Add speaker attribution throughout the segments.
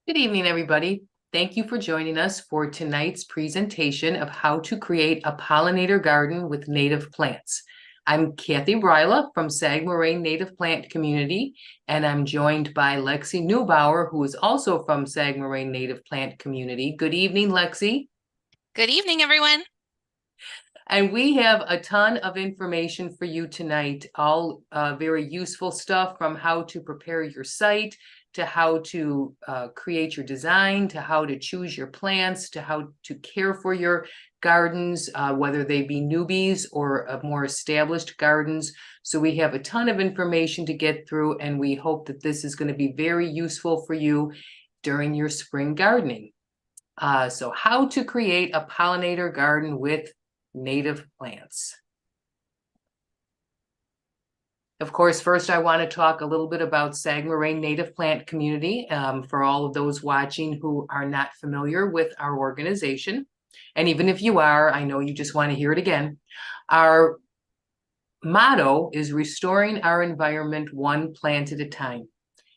Speaker 1: Good evening, everybody. Thank you for joining us for tonight's presentation of how to create a pollinator garden with native plants. I'm Kathy Bryla from Sagar Marine Native Plant Community, and I'm joined by Lexi Neubauer, who is also from Sagar Marine Native Plant Community. Good evening, Lexi.
Speaker 2: Good evening, everyone.
Speaker 1: And we have a ton of information for you tonight, all very useful stuff from how to prepare your site, to how to create your design, to how to choose your plants, to how to care for your gardens, whether they be newbies or more established gardens. So we have a ton of information to get through, and we hope that this is going to be very useful for you during your spring gardening. So how to create a pollinator garden with native plants. Of course, first I want to talk a little bit about Sagar Marine Native Plant Community for all of those watching who are not familiar with our organization. And even if you are, I know you just want to hear it again. Our motto is restoring our environment one plant at a time.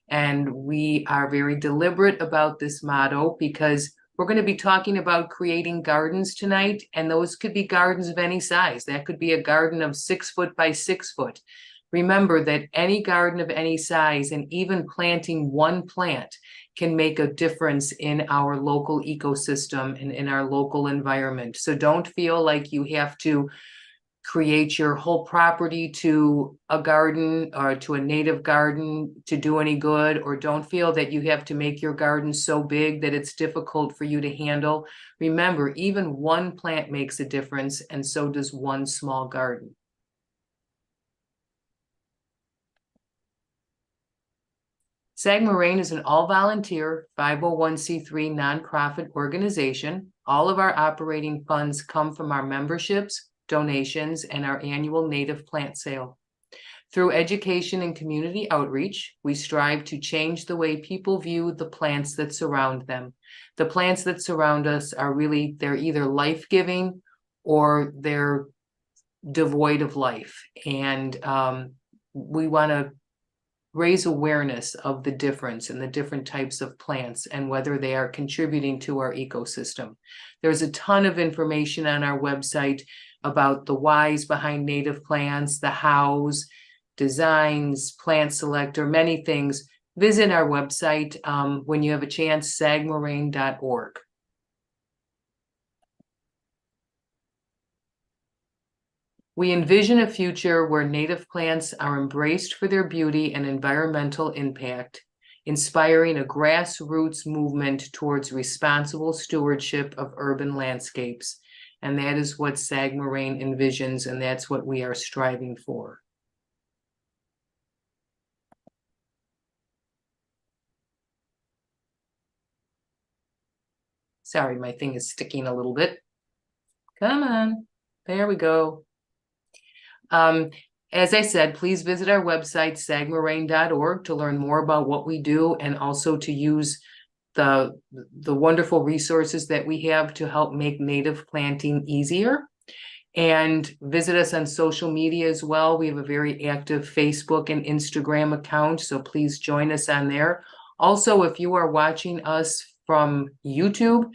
Speaker 1: And we are very deliberate about this motto because we're going to be talking about creating gardens tonight, and those could be gardens of any size. That could be a garden of 6 foot by 6 foot. Remember that any garden of any size, and even planting one plant, can make a difference in our local ecosystem and in our local environment. So don't feel like you have to create your whole property to a garden or to a native garden to do any good, or don't feel that you have to make your garden so big that it's difficult for you to handle. Remember, even one plant makes a difference, and so does one small garden. Sagar Marine is an all-volunteer 501c3 nonprofit organization. All of our operating funds come from our memberships, donations, and our annual native plant sale. Through education and community outreach, we strive to change the way people view the plants that surround them. The plants that surround us are really, they're either life-giving or they're devoid of life. And we want to raise awareness of the difference in the different types of plants and whether they are contributing to our ecosystem. There's a ton of information on our website about the whys behind native plants, the hows, designs, plant selector, many things. Visit our website when you have a chance, sagmarine.org. We envision a future where native plants are embraced for their beauty and environmental impact, inspiring a grassroots movement towards responsible stewardship of urban landscapes. And that is what Sagar Marine envisions, and that's what we are striving for. Sorry, my thing is sticking a little bit. Come on, there we go. As I said, please visit our website, sagmarine.org, to learn more about what we do and also to use the wonderful resources that we have to help make native planting easier. And visit us on social media as well. We have a very active Facebook and Instagram account, so please join us on there. Also, if you are watching us from YouTube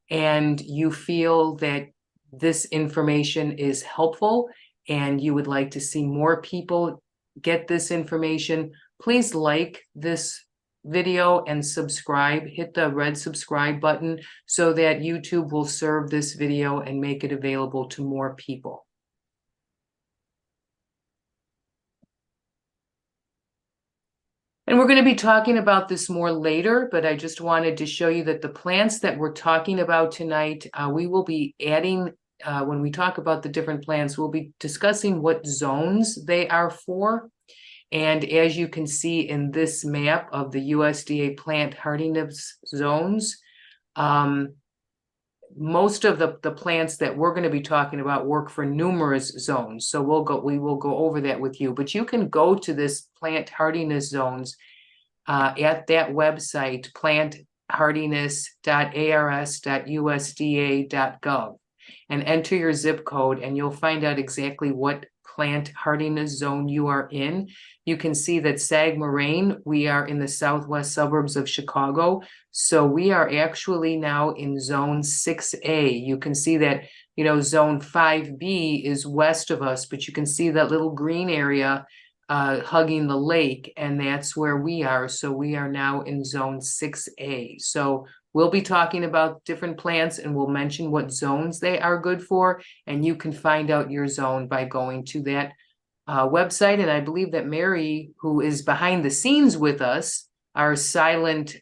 Speaker 1: and you feel that this information is helpful and you would like to see more people get this information, please like this video and subscribe. Hit the red subscribe button so that YouTube will serve this video and make it available to more people. And we're going to be talking about this more later, but I just wanted to show you that the plants that we're talking about tonight, we will be adding, when we talk about the different plants, we'll be discussing what zones they are for. And as you can see in this map of the USDA plant hardiness zones, most of the plants that we're going to be talking about work for numerous zones. So we will go over that with you. But you can go to this plant hardiness zones at that website, planthardiness.ars.usda.gov, and enter your zip code, and you'll find out exactly what plant hardiness zone you are in. You can see that Sagar Marine, we are in the southwest suburbs of Chicago. So we are actually now in zone 6A. You can see that, you know, zone 5B is west of us, but you can see that little green area hugging the lake, and that's where we are. So we are now in zone 6A. So we'll be talking about different plants, and we'll mention what zones they are good for, and you can find out your zone by going to that website. And I believe that Mary, who is behind the scenes with us, our silent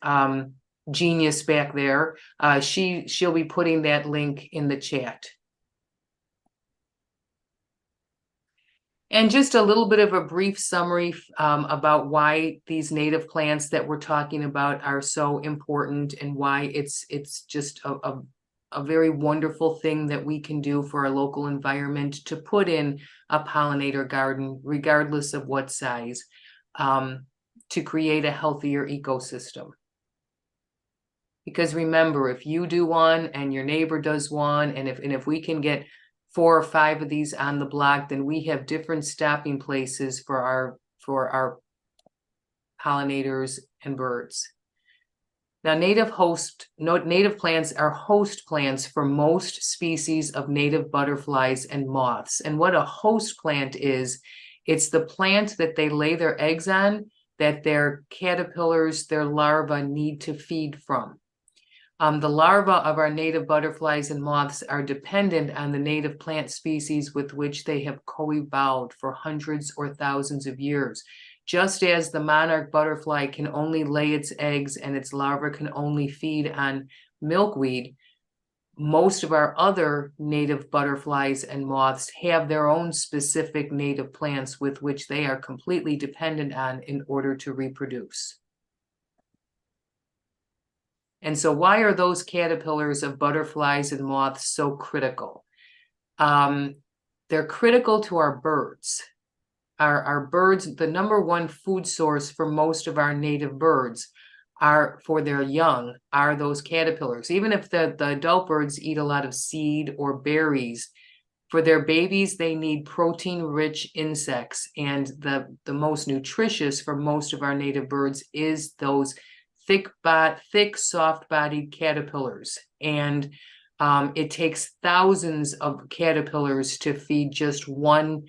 Speaker 1: genius back there, she'll be putting that link in the chat. And just a little bit of a brief summary about why these native plants that we're talking about are so important, and why it's just a very wonderful thing that we can do for our local environment, to put in a pollinator garden, regardless of what size, to create a healthier ecosystem. Because remember, if you do one and your neighbor does one, and if we can get 4 or 5 of these on the block, then we have different stopping places for our pollinators and birds. Now, native plants are host plants for most species of native butterflies and moths. And what a host plant is, it's the plant that they lay their eggs on, that their caterpillars, their larvae, need to feed from. The larvae of our native butterflies and moths are dependent on the native plant species with which they have co-evolved for hundreds or thousands of years. Just as the monarch butterfly can only lay its eggs and its larvae can only feed on milkweed, most of our other native butterflies and moths have their own specific native plants with which they are completely dependent on in order to reproduce. And so why are those caterpillars of butterflies and moths so critical? They're critical to our birds. Our birds, the number one food source for most of our native birds are, for their young, are those caterpillars. Even if the adult birds eat a lot of seed or berries, for their babies, they need protein-rich insects. And the most nutritious for most of our native birds is those thick, soft-bodied caterpillars. And it takes thousands of caterpillars to feed just one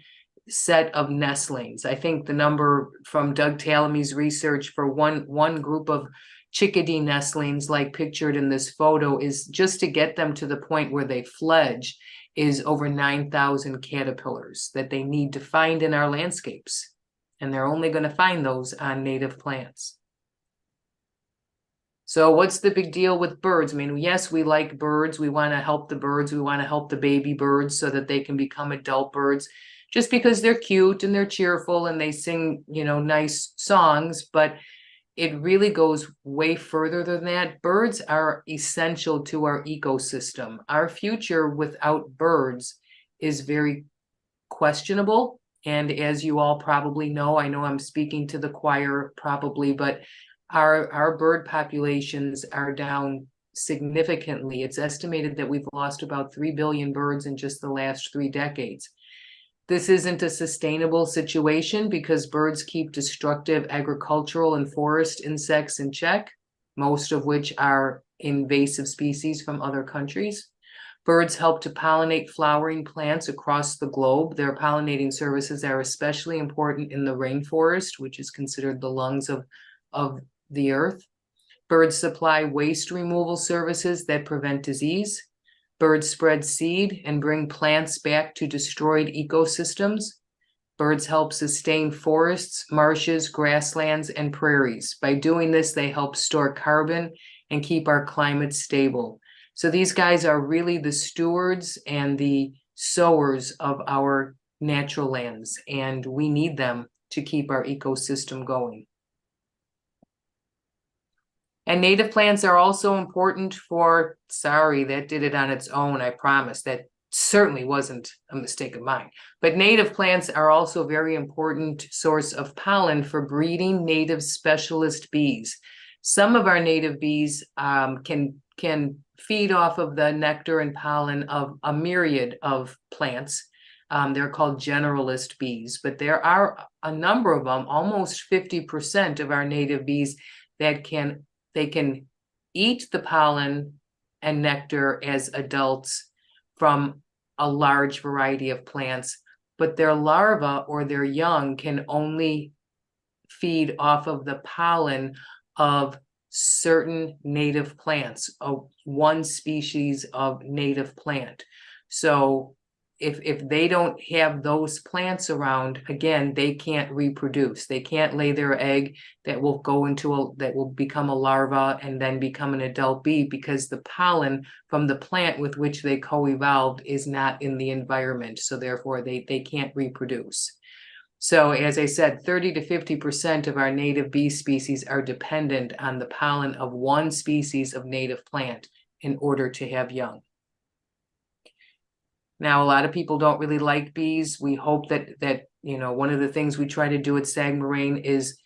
Speaker 1: set of nestlings. I think the number from Doug Tallamy's research for one group of chickadee nestlings, like pictured in this photo, is just to get them to the point where they fledge, is over 9,000 caterpillars that they need to find in our landscapes. And they're only going to find those on native plants. So what's the big deal with birds? I mean, yes, we like birds. We want to help the birds. We want to help the baby birds so that they can become adult birds, just because they're cute and they're cheerful and they sing, you know, nice songs. But it really goes way further than that. Birds are essential to our ecosystem. Our future without birds is very questionable. And as you all probably know, I know I'm speaking to the choir probably, but our bird populations are down significantly. It's estimated that we've lost about 3 billion birds in just the last 3 decades. This isn't a sustainable situation because birds keep destructive agricultural and forest insects in check, most of which are invasive species from other countries. Birds help to pollinate flowering plants across the globe. Their pollinating services are especially important in the rainforest, which is considered the lungs of the earth. Birds supply waste removal services that prevent disease. Birds spread seed and bring plants back to destroyed ecosystems. Birds help sustain forests, marshes, grasslands, and prairies. By doing this, they help store carbon and keep our climate stable. So these guys are really the stewards and the sowers of our natural lands, and we need them to keep our ecosystem going. And native plants are also important for, sorry, that did it on its own, I promise. That certainly wasn't a mistake of mine. But native plants are also a very important source of pollen for breeding native specialist bees. Some of our native bees can feed off of the nectar and pollen of a myriad of plants. They're called generalist bees, but there are a number of them, almost 50% of our native bees that can eat the pollen and nectar as adults from a large variety of plants, but their larvae or their young can only feed off of the pollen of certain native plants, of one species of native plant. So if they don't have those plants around, again, they can't reproduce. They can't lay their egg that will that will become a larva and then become an adult bee, because the pollen from the plant with which they co-evolved is not in the environment. So therefore they can't reproduce. So as I said, 30 to 50% of our native bee species are dependent on the pollen of one species of native plant in order to have young. Now, a lot of people don't really like bees. We hope that one of the things we try to do at Sagar Marine is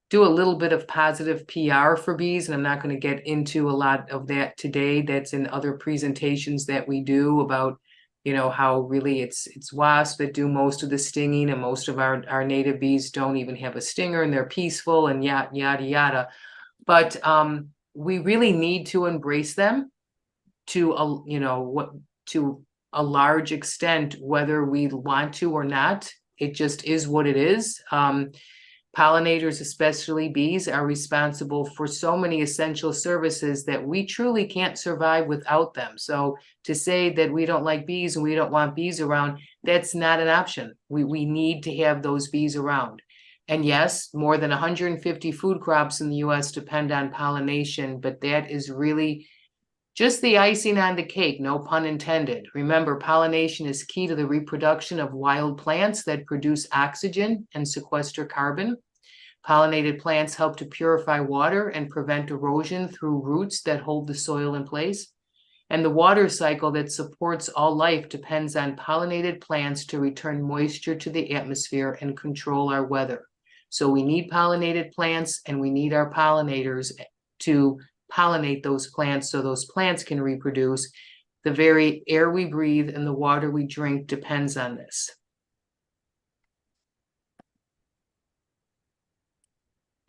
Speaker 1: do a little bit of positive PR for bees, and I'm not going to get into a lot of that today. That's in other presentations that we do about how really it's wasps that do most of the stinging, and most of our native bees don't even have a stinger, and they're peaceful, and yada yada yada. But we really need to embrace them to a large extent, whether we want to or not. It just is what it is. Pollinators, especially bees, are responsible for so many essential services that we truly can't survive without them. So to say that we don't like bees and we don't want bees around, that's not an option. We need to have those bees around. And yes, more than 150 food crops in the US depend on pollination, but that is really just the icing on the cake, no pun intended. Remember, pollination is key to the reproduction of wild plants that produce oxygen and sequester carbon. Pollinated plants help to purify water and prevent erosion through roots that hold the soil in place. And the water cycle that supports all life depends on pollinated plants to return moisture to the atmosphere and control our weather. So we need pollinated plants, and we need our pollinators to pollinate those plants so those plants can reproduce. The very air we breathe and the water we drink depends on this.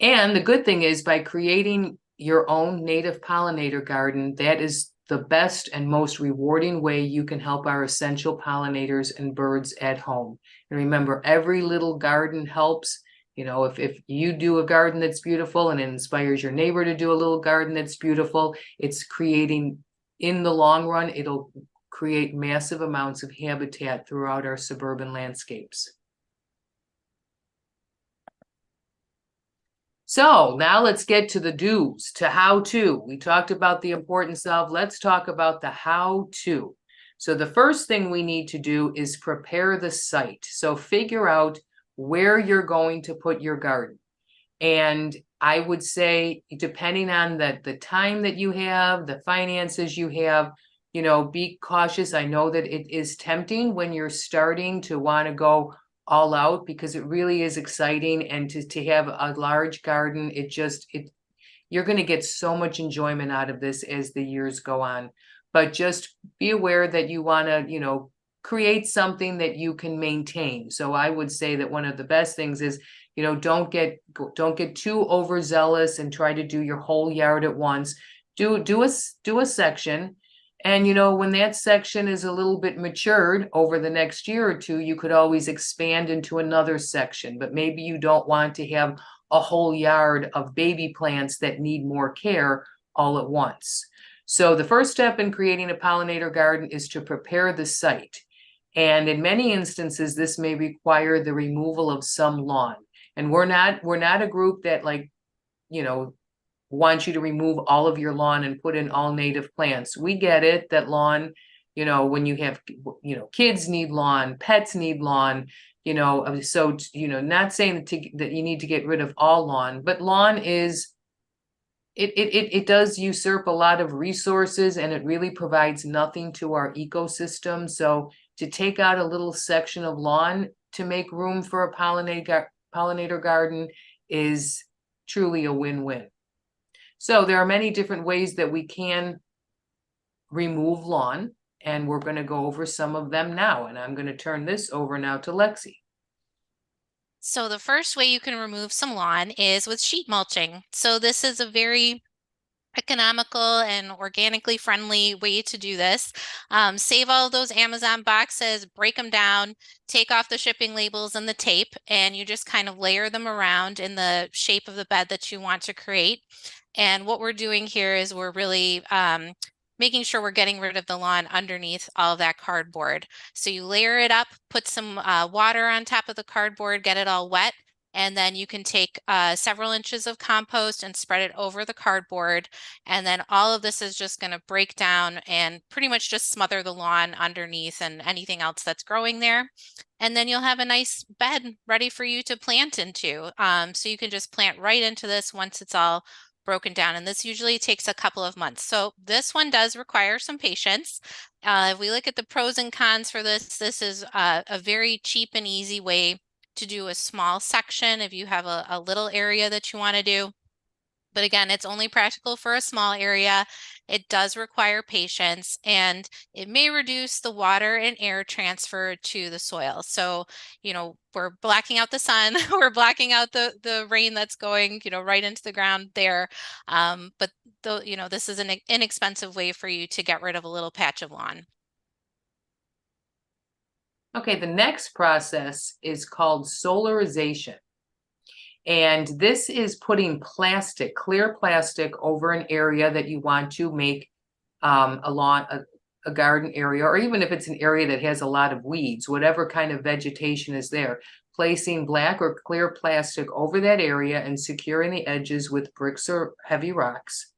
Speaker 1: And the good thing is, by creating your own native pollinator garden, that is the best and most rewarding way you can help our essential pollinators and birds at home. And remember, every little garden helps. If you do a garden that's beautiful and it inspires your neighbor to do a little garden that's beautiful, it's creating, in the long run, it'll create massive amounts of habitat throughout our suburban landscapes. So now let's get to the do's, to how to. We talked about the importance of, let's talk about the how to. So the first thing we need to do is prepare the site. So figure out where you're going to put your garden. And I would say, depending on the time that you have, the finances you have, be cautious. I know that it is tempting when you're starting to want to go all out, because it really is exciting. And to have a large garden, you're going to get so much enjoyment out of this as the years go on. But just be aware that you want to, create something that you can maintain. So I would say that one of the best things is, don't get too overzealous and try to do your whole yard at once. Do a section. And, when that section is a little bit matured over the next year or two, you could always expand into another section. But maybe you don't want to have a whole yard of baby plants that need more care all at once. So the first step in creating a pollinator garden is to prepare the site. And in many instances, this may require the removal of some lawn. And we're not a group that wants you to remove all of your lawn and put in all native plants. We get it that lawn, when you have, kids need lawn, pets need lawn, so, not saying that you need to get rid of all lawn, but lawn is, it does usurp a lot of resources, and it really provides nothing to our ecosystem. So to take out a little section of lawn to make room for a pollinator garden is truly a win-win. So there are many different ways that we can remove lawn. and we're going to go over some of them now. And I'm going to turn this over now to Lexi.
Speaker 2: So the first way you can remove some lawn is with sheet mulching. So this is a very economical and organically friendly way to do this. Save all those Amazon boxes, break them down, take off the shipping labels and the tape, and you just kind of layer them around in the shape of the bed that you want to create. And what we're doing here is we're really making sure we're getting rid of the lawn underneath all of that cardboard. So you layer it up, put some water on top of the cardboard, get it all wet, and then you can take several inches of compost and spread it over the cardboard. And then all of this is just going to break down and pretty much just smother the lawn underneath and anything else that's growing there. And then you'll have a nice bed ready for you to plant into. So you can just plant right into this once it's all broken down. And this usually takes a couple of months. So this one does require some patience. If we look at the pros and cons for this, this is a very cheap and easy way to do a small section if you have a little area that you want to do. But again, it's only practical for a small area. It does require patience, and it may reduce the water and air transfer to the soil. So, we're blocking out the sun, we're blocking out the rain that's going, right into the ground there. But this is an inexpensive way for you to get rid of a little patch of lawn.
Speaker 1: Okay, the next process is called solarization. And this is putting plastic, clear plastic, over an area that you want to make a lawn, a garden area, or even if it's an area that has a lot of weeds, whatever kind of vegetation is there, placing black or clear plastic over that area and securing the edges with bricks or heavy rocks.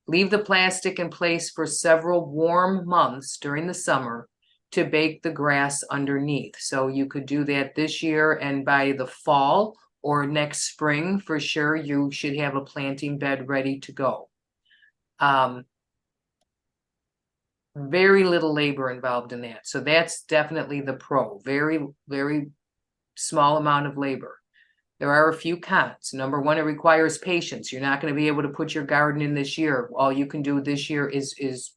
Speaker 1: Leave the plastic in place for several warm months during the summer to bake the grass underneath. So you could do that this year, and by the fall or next spring, for sure, you should have a planting bed ready to go. Very little labor involved in that. So that's definitely the pro. Very, very small amount of labor. There are a few cons. Number one, it requires patience. You're not going to be able to put your garden in this year. All you can do this year is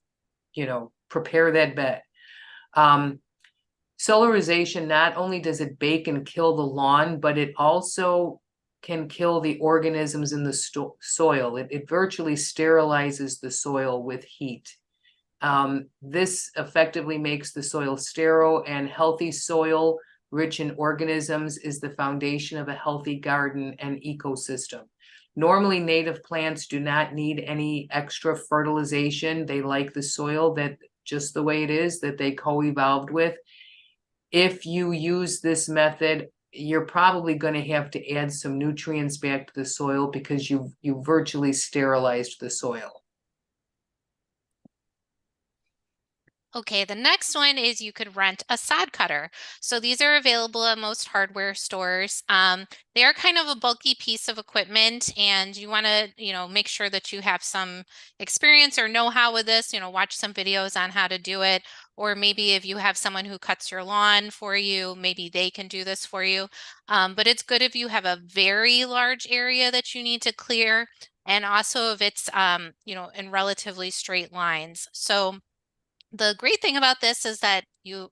Speaker 1: prepare that bed. Solarization, not only does it bake and kill the lawn, but it also can kill the organisms in the soil. It virtually sterilizes the soil with heat. This effectively makes the soil sterile, and healthy soil rich in organisms is the foundation of a healthy garden and ecosystem. Normally, native plants do not need any extra fertilization. They like the soil that just the way it is, that they co-evolved with. If you use this method, you're probably going to have to add some nutrients back to the soil because you virtually sterilized the soil.
Speaker 2: Okay, the next one is you could rent a sod cutter. So these are available at most hardware stores. They are kind of a bulky piece of equipment, and you want to, make sure that you have some experience or know-how with this, watch some videos on how to do it. Or maybe if you have someone who cuts your lawn for you, maybe they can do this for you. But it's good if you have a very large area that you need to clear, and also if it's, in relatively straight lines. So the great thing about this is that you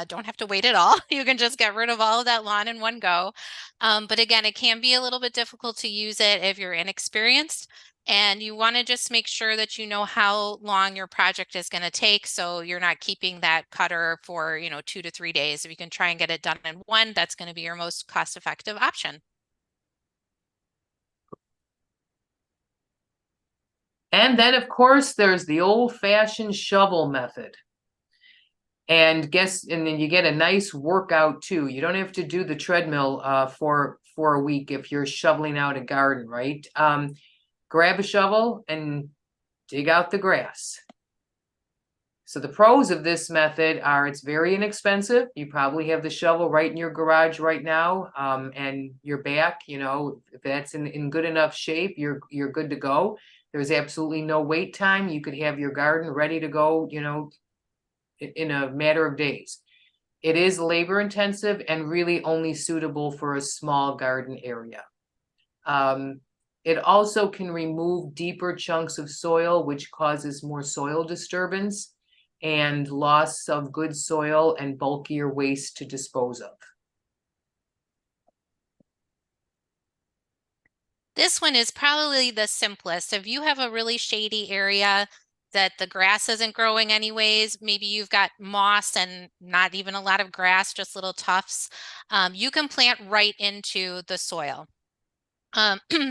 Speaker 2: don't have to wait at all. You can just get rid of all of that lawn in one go. But again, it can be a little bit difficult to use it if you're inexperienced, and you want to just make sure that you know how long your project is going to take, so you're not keeping that cutter for 2 to 3 days. If you can try and get it done in one, that's going to be your most cost-effective option.
Speaker 1: And then, of course, there's the old-fashioned shovel method. And then you get a nice workout too. You don't have to do the treadmill for a week if you're shoveling out a garden, right? Grab a shovel and dig out the grass. So the pros of this method are it's very inexpensive. You probably have the shovel right in your garage right now, and your back, if that's in good enough shape, you're good to go. There's absolutely no wait time. You could have your garden ready to go, in a matter of days. It is labor intensive and really only suitable for a small garden area. It also can remove deeper chunks of soil, which causes more soil disturbance. and loss of good soil and bulkier waste to dispose of.
Speaker 2: This one is probably the simplest. If you have a really shady area that the grass isn't growing anyways, maybe you've got moss and not even a lot of grass, just little tufts, you can plant right into the soil.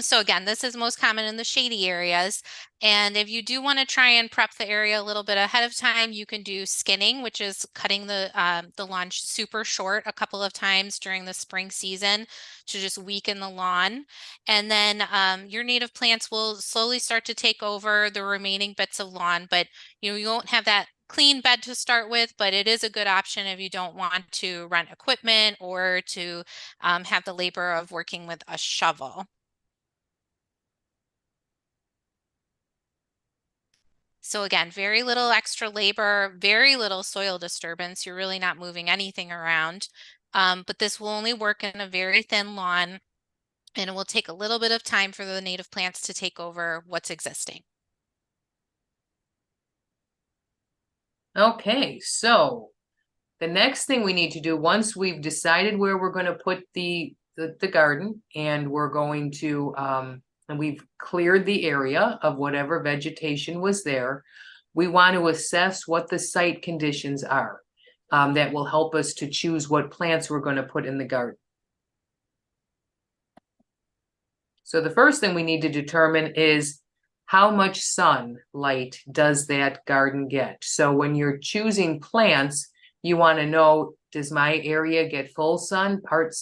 Speaker 2: So again, this is most common in the shady areas. And if you do want to try and prep the area a little bit ahead of time, you can do skinning, which is cutting the lawn super short a couple of times during the spring season to just weaken the lawn. And then your native plants will slowly start to take over the remaining bits of lawn, but you won't have that clean bed to start with, but it is a good option if you don't want to rent equipment or to have the labor of working with a shovel. So again, very little extra labor, very little soil disturbance. You're really not moving anything around. But this will only work in a very thin lawn, and it will take a little bit of time for the native plants to take over what's existing.
Speaker 1: Okay, so the next thing we need to do, once we've decided where we're going to put the garden, and we're going to and we've cleared the area of whatever vegetation was there, we want to assess what the site conditions are. That will help us to choose what plants we're going to put in the garden. So the first thing we need to determine is how much sunlight does that garden get? So when you're choosing plants, you want to know, does my area get full sun, part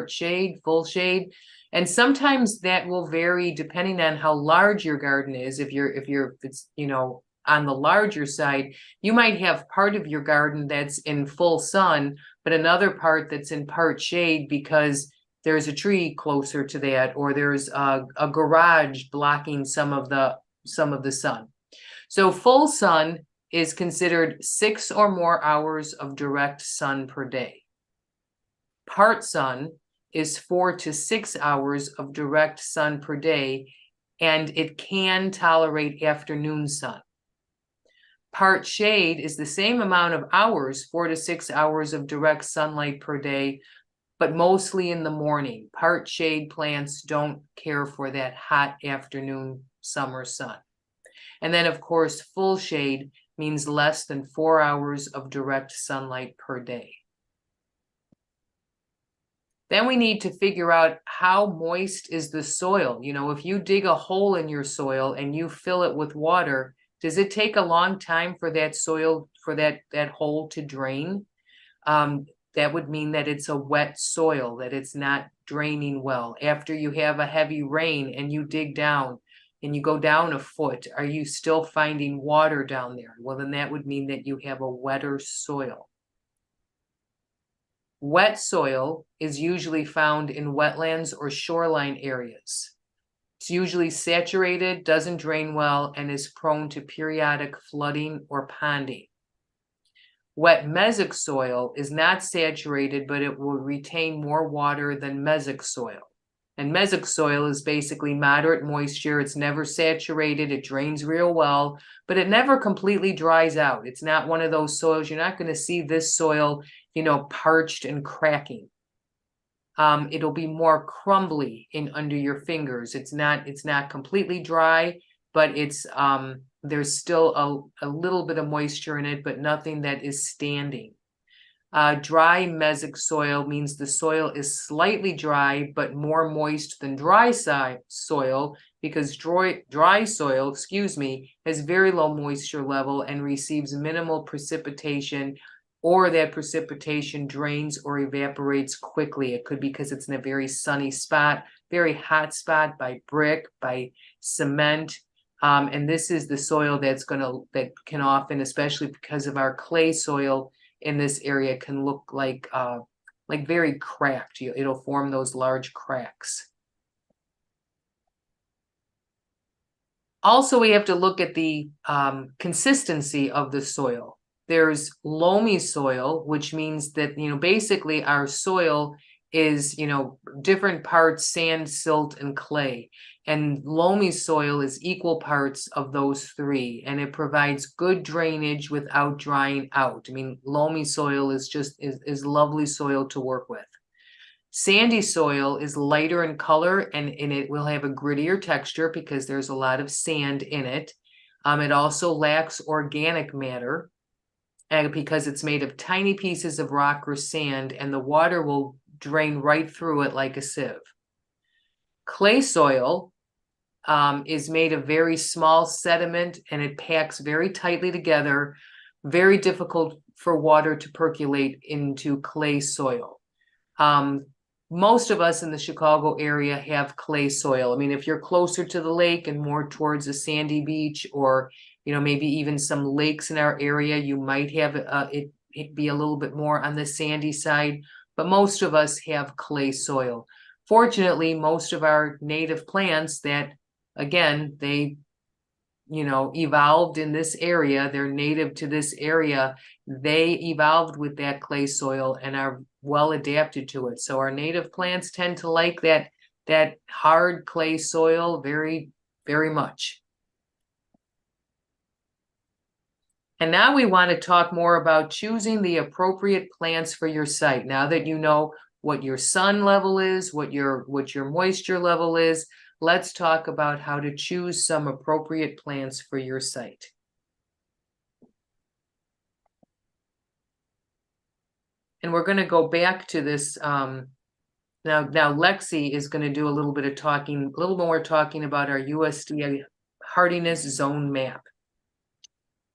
Speaker 1: shade, full shade? And sometimes that will vary depending on how large your garden is. If it's, on the larger side, you might have part of your garden that's in full sun, but another part that's in part shade because there's a tree closer to that, or there's a garage blocking some of the sun. So full sun is considered 6 or more hours of direct sun per day. Part sun is 4 to 6 hours of direct sun per day, and it can tolerate afternoon sun. Part shade is the same amount of hours, 4 to 6 hours of direct sunlight per day, but mostly in the morning. Part shade plants don't care for that hot afternoon summer sun. And then, of course, full shade means less than 4 hours of direct sunlight per day. Then we need to figure out how moist is the soil. If you dig a hole in your soil and you fill it with water, does it take a long time for that soil, for that hole to drain? That would mean that it's a wet soil, that it's not draining well. After you have a heavy rain and you dig down and you go down a foot, are you still finding water down there? Well, then that would mean that you have a wetter soil. Wet soil is usually found in wetlands or shoreline areas. It's usually saturated, doesn't drain well, and is prone to periodic flooding or ponding. Wet mesic soil is not saturated, but it will retain more water than mesic soil. And mesic soil is basically moderate moisture. It's never saturated. It drains real well, but it never completely dries out. It's not one of those soils. You're not going to see this soil, parched and cracking. It'll be more crumbly under your fingers. It's not completely dry, but it's there's still a little bit of moisture in it, but nothing that is standing. Dry mesic soil means the soil is slightly dry, but more moist than dry soil, because dry soil, has very low moisture level and receives minimal precipitation, or that precipitation drains or evaporates quickly. It could be because it's in a very sunny spot, very hot spot by brick, by cement. And this is the soil that can often, especially because of our clay soil in this area, can look like very cracked. It'll form those large cracks. Also, we have to look at the consistency of the soil. There's loamy soil, which means that, basically our soil is, different parts sand, silt, and clay. And loamy soil is equal parts of those three, and it provides good drainage without drying out. I mean, loamy soil is just is lovely soil to work with. Sandy soil is lighter in color and it will have a grittier texture because there's a lot of sand in it. It also lacks organic matter and because it's made of tiny pieces of rock or sand, and the water will drain right through it like a sieve. Clay soil is made of very small sediment and it packs very tightly together, very difficult for water to percolate into clay soil. Most of us in the Chicago area have clay soil. I mean, if you're closer to the lake and more towards a sandy beach, or maybe even some lakes in our area, you might have it be a little bit more on the sandy side, but most of us have clay soil. Fortunately, most of our native plants that, again, they evolved in this area, they're native to this area, they evolved with that clay soil and are well adapted to it. So our native plants tend to like that hard clay soil very, very much. And now we want to talk more about choosing the appropriate plants for your site. Now that you know what your sun level is, what your moisture level is, let's talk about how to choose some appropriate plants for your site. And we're going to go back to this. Now Lexi is going to do a little bit of talking, a little more talking about our USDA hardiness zone map.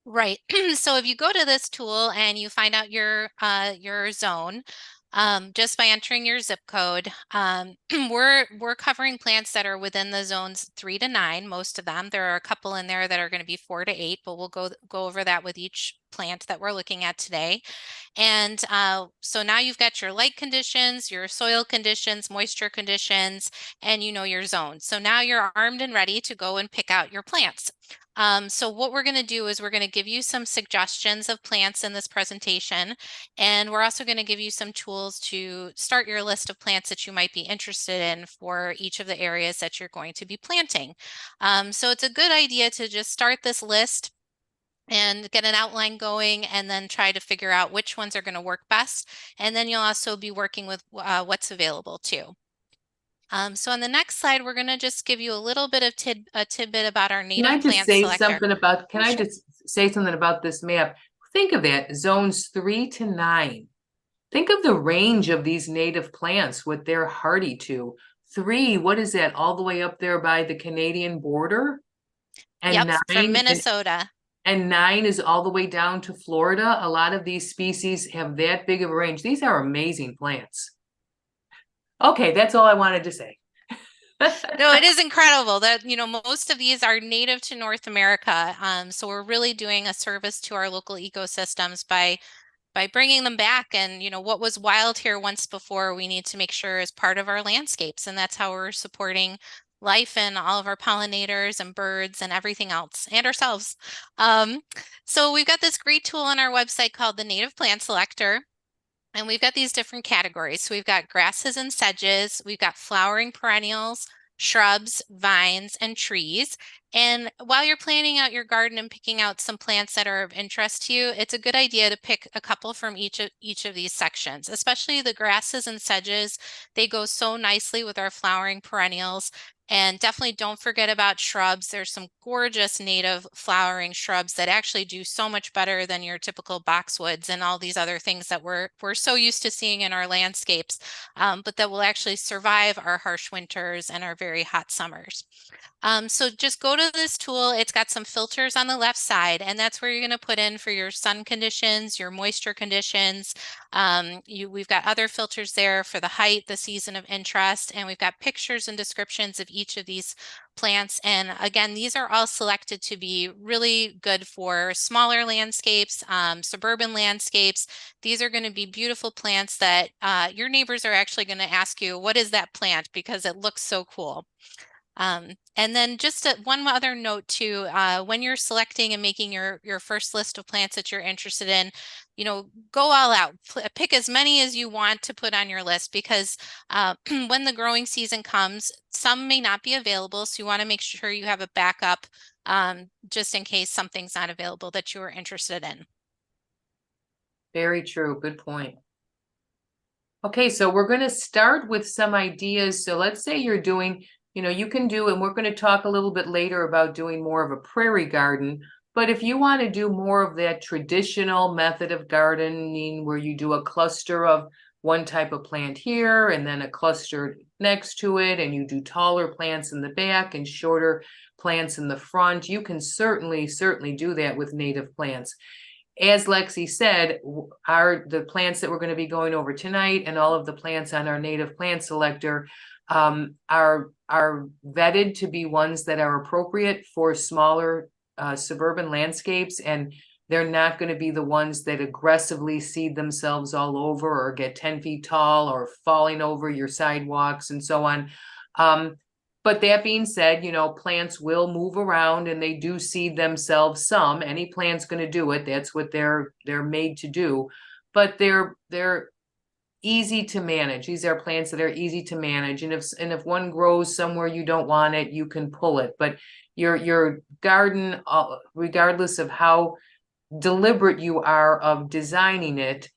Speaker 2: Right. So if you go to this tool and you find out your zone, just by entering your zip code, we're covering plants that are within the zones 3 to 9, most of them. There are a couple in there that are going to be 4 to 8, but we'll go over that with each plant that we're looking at today. And so now you've got your light conditions, your soil conditions, moisture conditions, and your zone. So now you're armed and ready to go and pick out your plants. So what we're going to do is we're going to give you some suggestions of plants in this presentation, and we're also going to give you some tools to start your list of plants that you might be interested in for each of the areas that you're going to be planting. So it's a good idea to just start this list and get an outline going and then try to figure out which ones are going to work best. And then you'll also be working with what's available too. So on the next slide, we're going to just give you a little bit of a tidbit about our native plant selector.
Speaker 1: Can I just say something about this map? Think of that, zones 3 to 9. Think of the range of these native plants, what they're hardy to. 3, what is that, all the way up there by the Canadian border? And
Speaker 2: Yep,
Speaker 1: 9
Speaker 2: from Minnesota.
Speaker 1: And 9 is all the way down to Florida. A lot of these species have that big of a range. These are amazing plants. Okay, that's all I wanted to say.
Speaker 2: No, it is incredible that, most of these are native to North America. So we're really doing a service to our local ecosystems by bringing them back. And, what was wild here once before, we need to make sure is part of our landscapes. And that's how we're supporting life and all of our pollinators and birds and everything else and ourselves. So we've got this great tool on our website called the Native Plant Selector. And we've got these different categories. So we've got grasses and sedges, we've got flowering perennials, shrubs, vines, and trees. And while you're planning out your garden and picking out some plants that are of interest to you, it's a good idea to pick a couple from each of these sections, especially the grasses and sedges. They go so nicely with our flowering perennials. And definitely don't forget about shrubs. There's some gorgeous native flowering shrubs that actually do so much better than your typical boxwoods and all these other things that we're so used to seeing in our landscapes, but that will actually survive our harsh winters and our very hot summers. So just go to this tool. It's got some filters on the left side, and that's where you're going to put in for your sun conditions, your moisture conditions. We've got other filters there for the height, the season of interest, and we've got pictures and descriptions of each of these plants. And again, these are all selected to be really good for smaller landscapes, suburban landscapes. These are going to be beautiful plants that your neighbors are actually going to ask you, what is that plant? Because it looks so cool. And then just one other note too, when you're selecting and making your first list of plants that you're interested in, go all out. Pick as many as you want to put on your list because when the growing season comes, some may not be available. So you want to make sure you have a backup just in case something's not available that you are interested in.
Speaker 1: Very true. Good point. Okay, so we're going to start with some ideas. So let's say you're doing, you can do, and we're going to talk a little bit later about doing more of a prairie garden. But if you want to do more of that traditional method of gardening where you do a cluster of one type of plant here and then a cluster next to it, and you do taller plants in the back and shorter plants in the front, you can certainly do that with native plants. As Lexi said, the plants that we're going to be going over tonight and all of the plants on our native plant selector are vetted to be ones that are appropriate for smaller suburban landscapes, and they're not going to be the ones that aggressively seed themselves all over or get 10 feet tall or falling over your sidewalks and so on. But that being said, plants will move around and they do seed themselves some. Any plant's going to do it. That's what they're made to do. But they're easy to manage. These are plants that are easy to manage. And if one grows somewhere you don't want it, you can pull it. But your garden, regardless of how deliberate you are of designing it,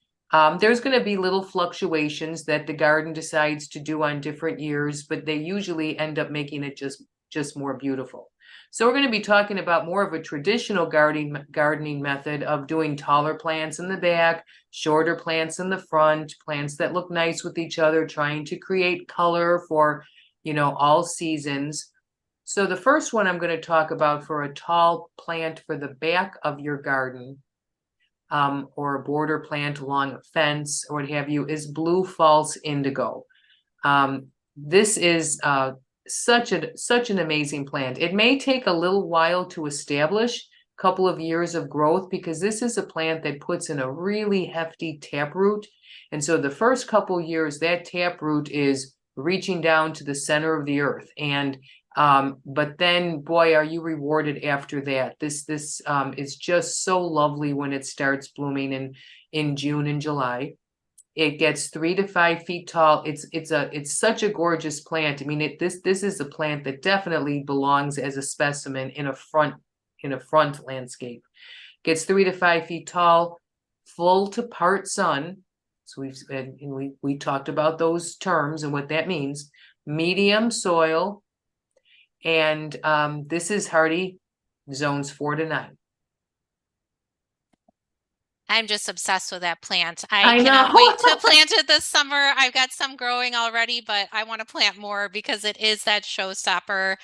Speaker 1: there's going to be little fluctuations that the garden decides to do on different years, but they usually end up making it just more beautiful. So we're going to be talking about more of a traditional gardening method of doing taller plants in the back, shorter plants in the front, plants that look nice with each other, trying to create color for, all seasons. So the first one I'm going to talk about for a tall plant for the back of your garden, or a border plant along a fence or what have you, is blue false indigo. This is such an amazing plant. It may take a little while to establish, a couple of years of growth, because this is a plant that puts in a really hefty taproot. And so the first couple years, that taproot is reaching down to the center of the earth. And but then, boy, are you rewarded after that. This is just so lovely when it starts blooming in June and July. It gets 3 to 5 feet tall. It's such a gorgeous plant. I mean, this is a plant that definitely belongs as a specimen in a front landscape. Gets 3 to 5 feet tall, full to part sun. So we talked about those terms and what that means. Medium soil. And this is hardy zones 4 to 9.
Speaker 2: I'm just obsessed with that plant.
Speaker 1: I
Speaker 2: cannot
Speaker 1: know.
Speaker 2: wait to plant it this summer. I've got some growing already, but I want to plant more because it is that showstopper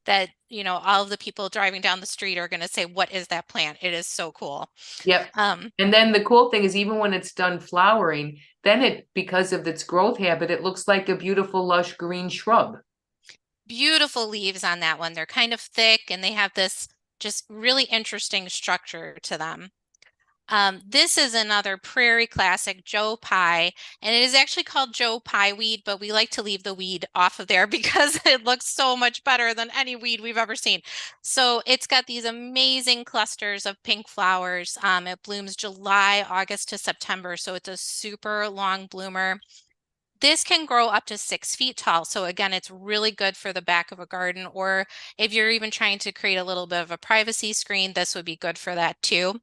Speaker 2: that, all of the people driving down the street are going to say, what is that plant? It is so cool.
Speaker 1: Yep. And then the cool thing is, even when it's done flowering, then because of its growth habit, it looks like a beautiful lush green shrub.
Speaker 2: Beautiful leaves on that one. They're kind of thick and they have this just really interesting structure to them. This is another prairie classic, Joe Pye, and it is actually called Joe Pye weed, but we like to leave the weed off of there because it looks so much better than any weed we've ever seen. So it's got these amazing clusters of pink flowers. It blooms July, August to September, so it's a super long bloomer. This can grow up to 6 feet tall. So again, it's really good for the back of a garden, or if you're even trying to create a little bit of a privacy screen, this would be good for that too.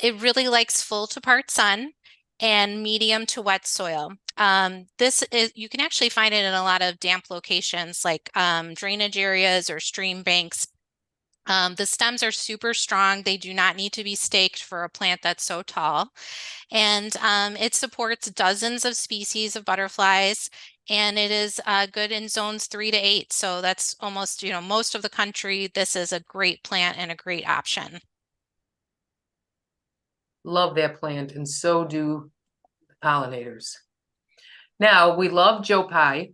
Speaker 2: It really likes full to part sun and medium to wet soil. You can actually find it in a lot of damp locations like drainage areas or stream banks. The stems are super strong. They do not need to be staked for a plant that's so tall. And it supports dozens of species of butterflies. And it is good in zones 3 to 8. So that's almost, most of the country. This is a great plant and a great option.
Speaker 1: Love that plant, and so do pollinators. Now, we love Joe Pye.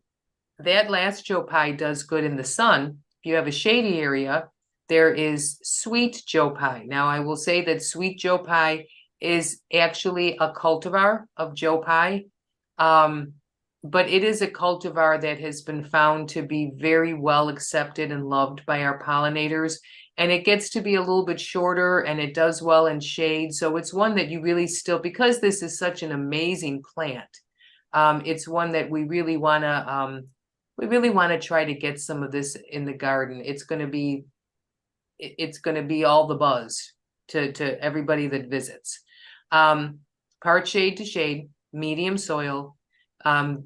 Speaker 1: That last Joe Pye does good in the sun. If you have a shady area, there is sweet Joe Pye. Now, I will say that sweet Joe Pye is actually a cultivar of Joe Pye. but it is a cultivar that has been found to be very well accepted and loved by our pollinators. And it gets to be a little bit shorter and it does well in shade. So it's one that you really still, because this is such an amazing plant, it's one that we really want to try to get some of this in the garden. It's going to be all the buzz to everybody that visits. Part shade to shade, medium soil.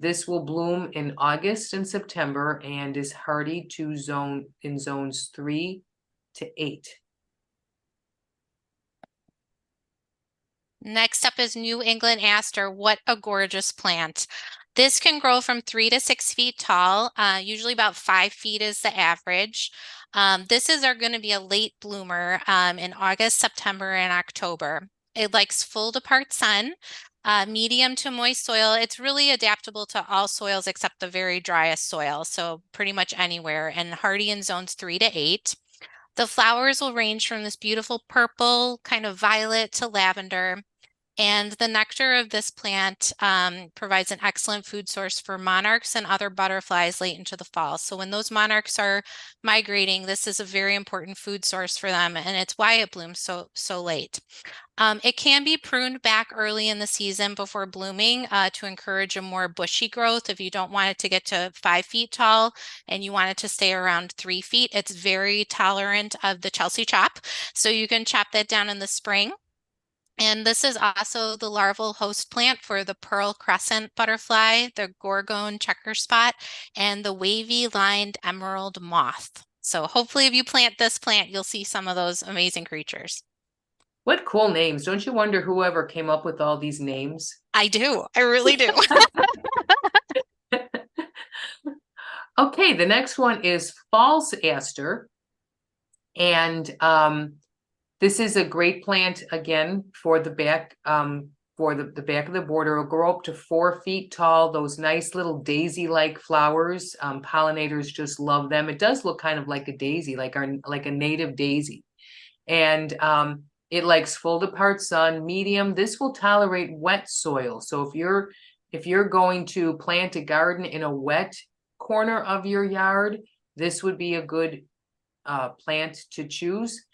Speaker 1: This will bloom in August and September and is hardy to zones 3 to 8.
Speaker 2: Next up is New England aster. What a gorgeous plant. This can grow from 3 to 6 feet tall. Usually about 5 feet is the average. This is going to be a late bloomer in August, September, and October. It likes full to part sun, medium to moist soil. It's really adaptable to all soils except the very driest soil, so pretty much anywhere, and hardy in zones 3 to 8. The flowers will range from this beautiful purple, kind of violet to lavender. And the nectar of this plant provides an excellent food source for monarchs and other butterflies late into the fall. So when those monarchs are migrating, this is a very important food source for them, and it's why it blooms so late. It can be pruned back early in the season before blooming to encourage a more bushy growth. If you don't want it to get to 5 feet tall and you want it to stay around 3 feet, it's very tolerant of the Chelsea chop. So you can chop that down in the spring. And this is also the larval host plant for the pearl crescent butterfly, the gorgone checker spot, and the wavy lined emerald moth. So hopefully if you plant this plant, you'll see some of those amazing creatures.
Speaker 1: What cool names. Don't you wonder whoever came up with all these names?
Speaker 2: I do. I really do.
Speaker 1: Okay, the next one is false aster. And this is a great plant, again, for the back, for the back of the border. It'll grow up to 4 feet tall, those nice little daisy-like flowers. Pollinators just love them. It does look kind of like a daisy, like a native daisy. And it likes full to part sun, medium. This will tolerate wet soil. So if you're going to plant a garden in a wet corner of your yard, this would be a good plant to choose.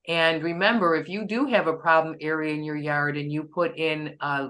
Speaker 1: And remember, if you do have a problem area in your yard and you put in a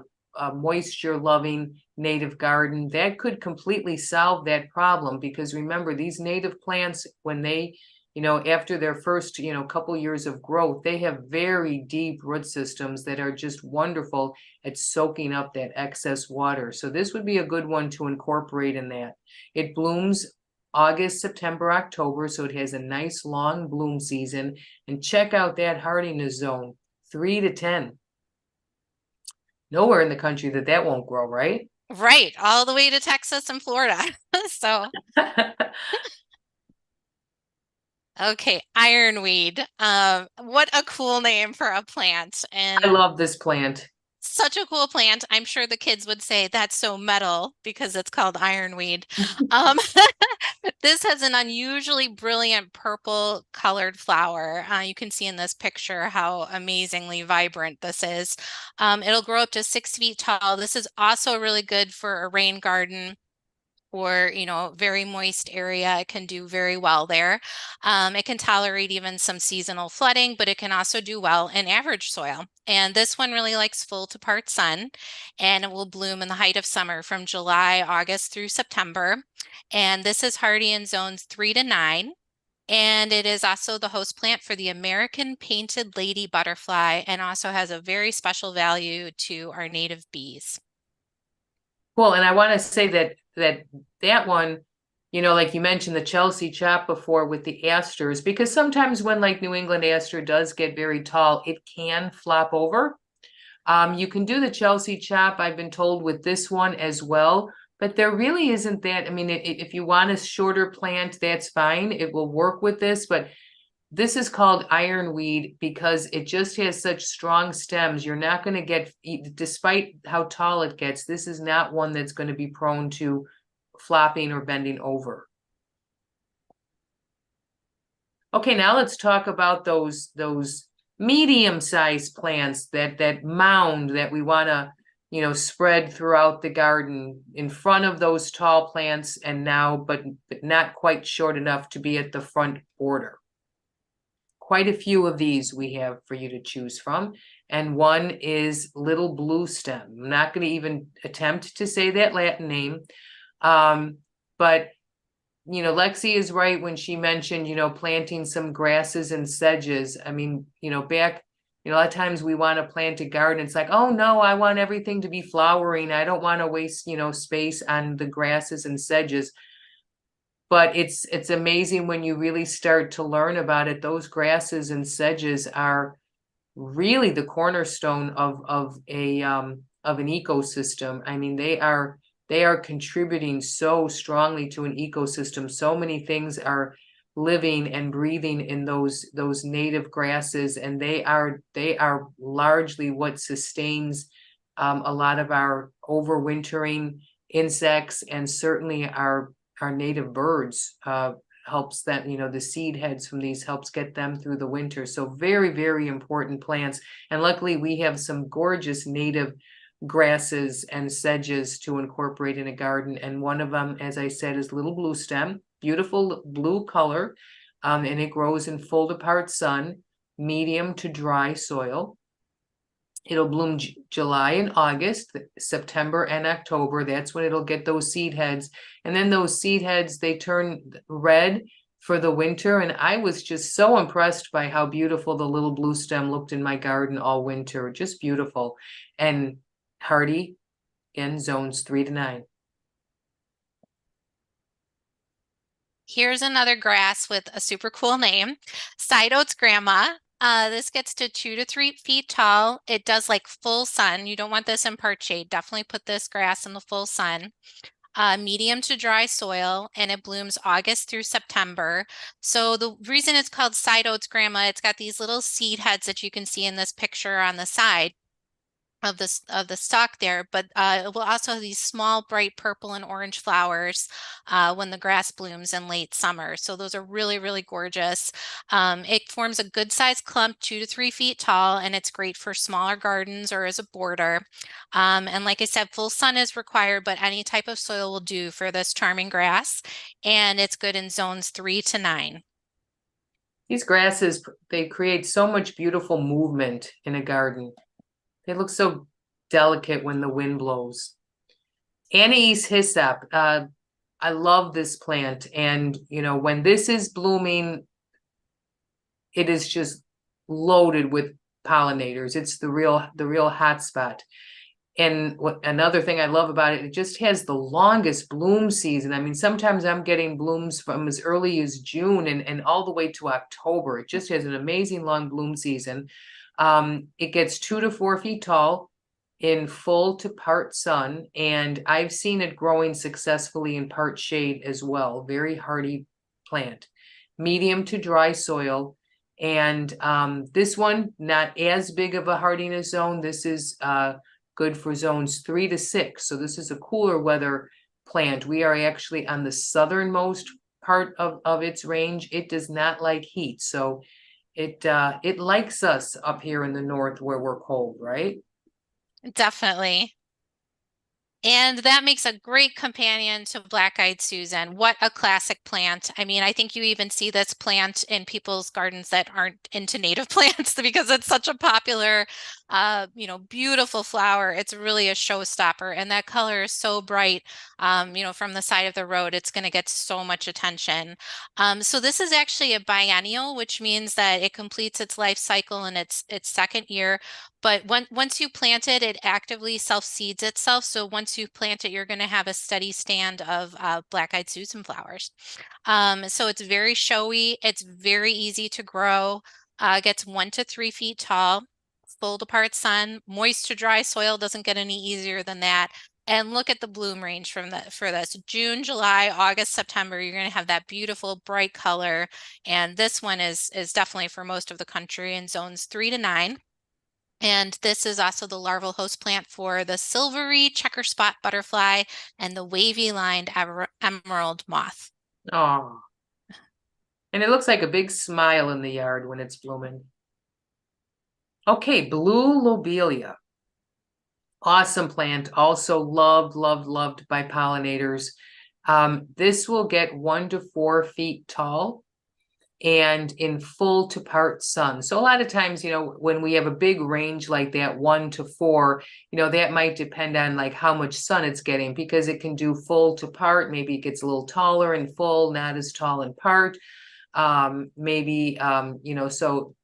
Speaker 1: moisture-loving native garden, that could completely solve that problem. Because remember, these native plants, when they, after their first, couple years of growth, they have very deep root systems that are just wonderful at soaking up that excess water. So this would be a good one to incorporate in that. It blooms August, September, October, so it has a nice long bloom season. And check out that hardiness zone, 3 to 10. Nowhere in the country that won't grow, right?
Speaker 2: Right, all the way to Texas and Florida. So, okay, ironweed. What a cool name for a plant. And
Speaker 1: I love this plant.
Speaker 2: Such a cool plant. I'm sure the kids would say that's so metal because it's called ironweed. This has an unusually brilliant purple colored flower. You can see in this picture how amazingly vibrant this is. It'll grow up to 6 feet tall. This is also really good for a rain garden or, very moist area. It can do very well there. It can tolerate even some seasonal flooding, but it can also do well in average soil. And this one really likes full to part sun, and it will bloom in the height of summer from July, August through September. And this is hardy in zones 3 to 9. And it is also the host plant for the American painted lady butterfly and also has a very special value to our native bees.
Speaker 1: Well, and I want to say that one, like you mentioned the Chelsea chop before with the asters, because sometimes when like New England aster does get very tall, it can flop over. You can do the Chelsea chop, I've been told, with this one as well, but there really isn't that. I mean, if you want a shorter plant, that's fine. It will work with this, but this is called ironweed because it just has such strong stems. You're not going to get, despite how tall it gets, this is not one that's going to be prone to flopping or bending over. Okay, now let's talk about those medium-sized plants, that mound that we want to spread throughout the garden in front of those tall plants, and now, but not quite short enough to be at the front border. Quite a few of these we have for you to choose from. And one is little blue stem. I'm not going to even attempt to say that Latin name. But Lexi is right when she mentioned, planting some grasses and sedges. I mean, back, a lot of times we want to plant a garden. It's like, oh no, I want everything to be flowering. I don't want to waste, space on the grasses and sedges. But it's amazing when you really start to learn about it. Those grasses and sedges are really the cornerstone of an ecosystem. I mean, they are contributing so strongly to an ecosystem. So many things are living and breathing in those native grasses, and they are largely what sustains a lot of our overwintering insects, and certainly our native birds. Helps that, the seed heads from these helps get them through the winter. So very, very important plants. And luckily we have some gorgeous native grasses and sedges to incorporate in a garden. And one of them, as I said, is little blue stem, beautiful blue color. And it grows in full to part sun, medium to dry soil. It'll bloom July and August, September and October. That's when it'll get those seed heads. And then those seed heads, they turn red for the winter. And I was just so impressed by how beautiful the little blue stem looked in my garden all winter. Just beautiful. And hardy in zones 3 to 9.
Speaker 2: Here's another grass with a super cool name, side oats grandma. This gets to 2 to 3 feet tall. It does like full sun. You don't want this in part shade. Definitely put this grass in the full sun. Medium to dry soil, and it blooms August through September. So the reason it's called side oats grandma, it's got these little seed heads that you can see in this picture on the side of the stalk there, but it will also have these small bright purple and orange flowers when the grass blooms in late summer. So those are really, really gorgeous. It forms a good sized clump, 2 to 3 feet tall, and it's great for smaller gardens or as a border. And like I said, full sun is required, but any type of soil will do for this charming grass. And it's good in zones 3 to 9.
Speaker 1: These grasses, they create so much beautiful movement in a garden. They look so delicate when the wind blows. Anise hyssop. I love this plant. And, when this is blooming, it is just loaded with pollinators. It's the real hot spot. And another thing I love about it, it just has the longest bloom season. I mean, sometimes I'm getting blooms from as early as June and all the way to October. It just has an amazing long bloom season. It gets 2 to 4 feet tall in full to part sun, and I've seen it growing successfully in part shade as well. Very hardy plant. Medium to dry soil. And this one, not as big of a hardiness zone. This is good for zones 3 to 6. So this is a cooler weather plant. We are actually on the southernmost part of its range. It does not like heat. So it likes us up here in the north where we're cold, right?
Speaker 2: Definitely. And that makes a great companion to Black-eyed Susan. What a classic plant. I mean, I think you even see this plant in people's gardens that aren't into native plants because it's such a popular, beautiful flower. It's really a showstopper. And that color is so bright, from the side of the road, it's going to get so much attention. So this is actually a biennial, which means that it completes its life cycle in its second year. But once you plant it, it actively self-seeds itself. So once you plant it, you're going to have a steady stand of Black-eyed Susan flowers. So it's very showy. It's very easy to grow. Gets 1 to 3 feet tall, full to part sun, moist to dry soil. Doesn't get any easier than that. And look at the bloom range for this. June, July, August, September, you're going to have that beautiful bright color. And this one is definitely for most of the country in zones 3 to 9. And this is also the larval host plant for the silvery checker spot butterfly and the wavy lined emerald moth.
Speaker 1: Oh, and it looks like a big smile in the yard when it's blooming. Okay, blue lobelia. Awesome plant, also loved, loved, loved by pollinators. This will get 1 to 4 feet tall and in full to part sun. So a lot of times, you know, when we have a big range like that, 1 to 4, you know, that might depend on like how much sun it's getting, because it can do full to part. Maybe it gets a little taller in full, not as tall in part. You know, so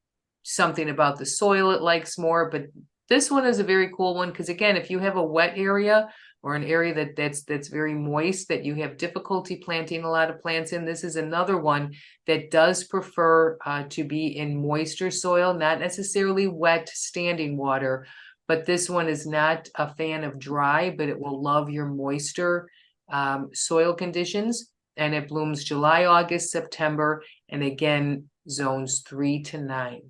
Speaker 1: something about the soil it likes more. But this one is a very cool one because, again, if you have a wet area or an area that's very moist, that you have difficulty planting a lot of plants in, this is another one that does prefer to be in moister soil, not necessarily wet standing water. But this one is not a fan of dry, but it will love your moister soil conditions. And it blooms July, August, September, and again, zones 3 to 9.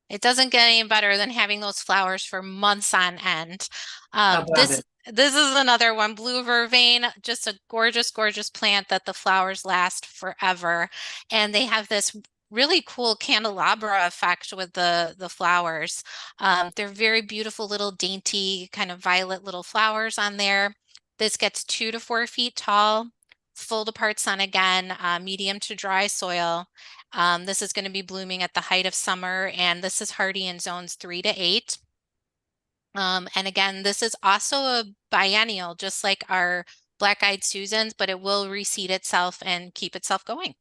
Speaker 2: It doesn't get any better than having those flowers for months on end.
Speaker 1: How about it?
Speaker 2: This is another one, blue vervain, just a gorgeous, gorgeous plant that the flowers last forever. And they have this really cool candelabra effect with the flowers. They're very beautiful little dainty kind of violet little flowers on there. This gets 2 to 4 feet tall, full to part sun again, medium to dry soil. This is going to be blooming at the height of summer, and this is hardy in zones 3 to 8. And again, this is also a biennial, just like our black-eyed Susans, but it will reseed itself and keep itself going.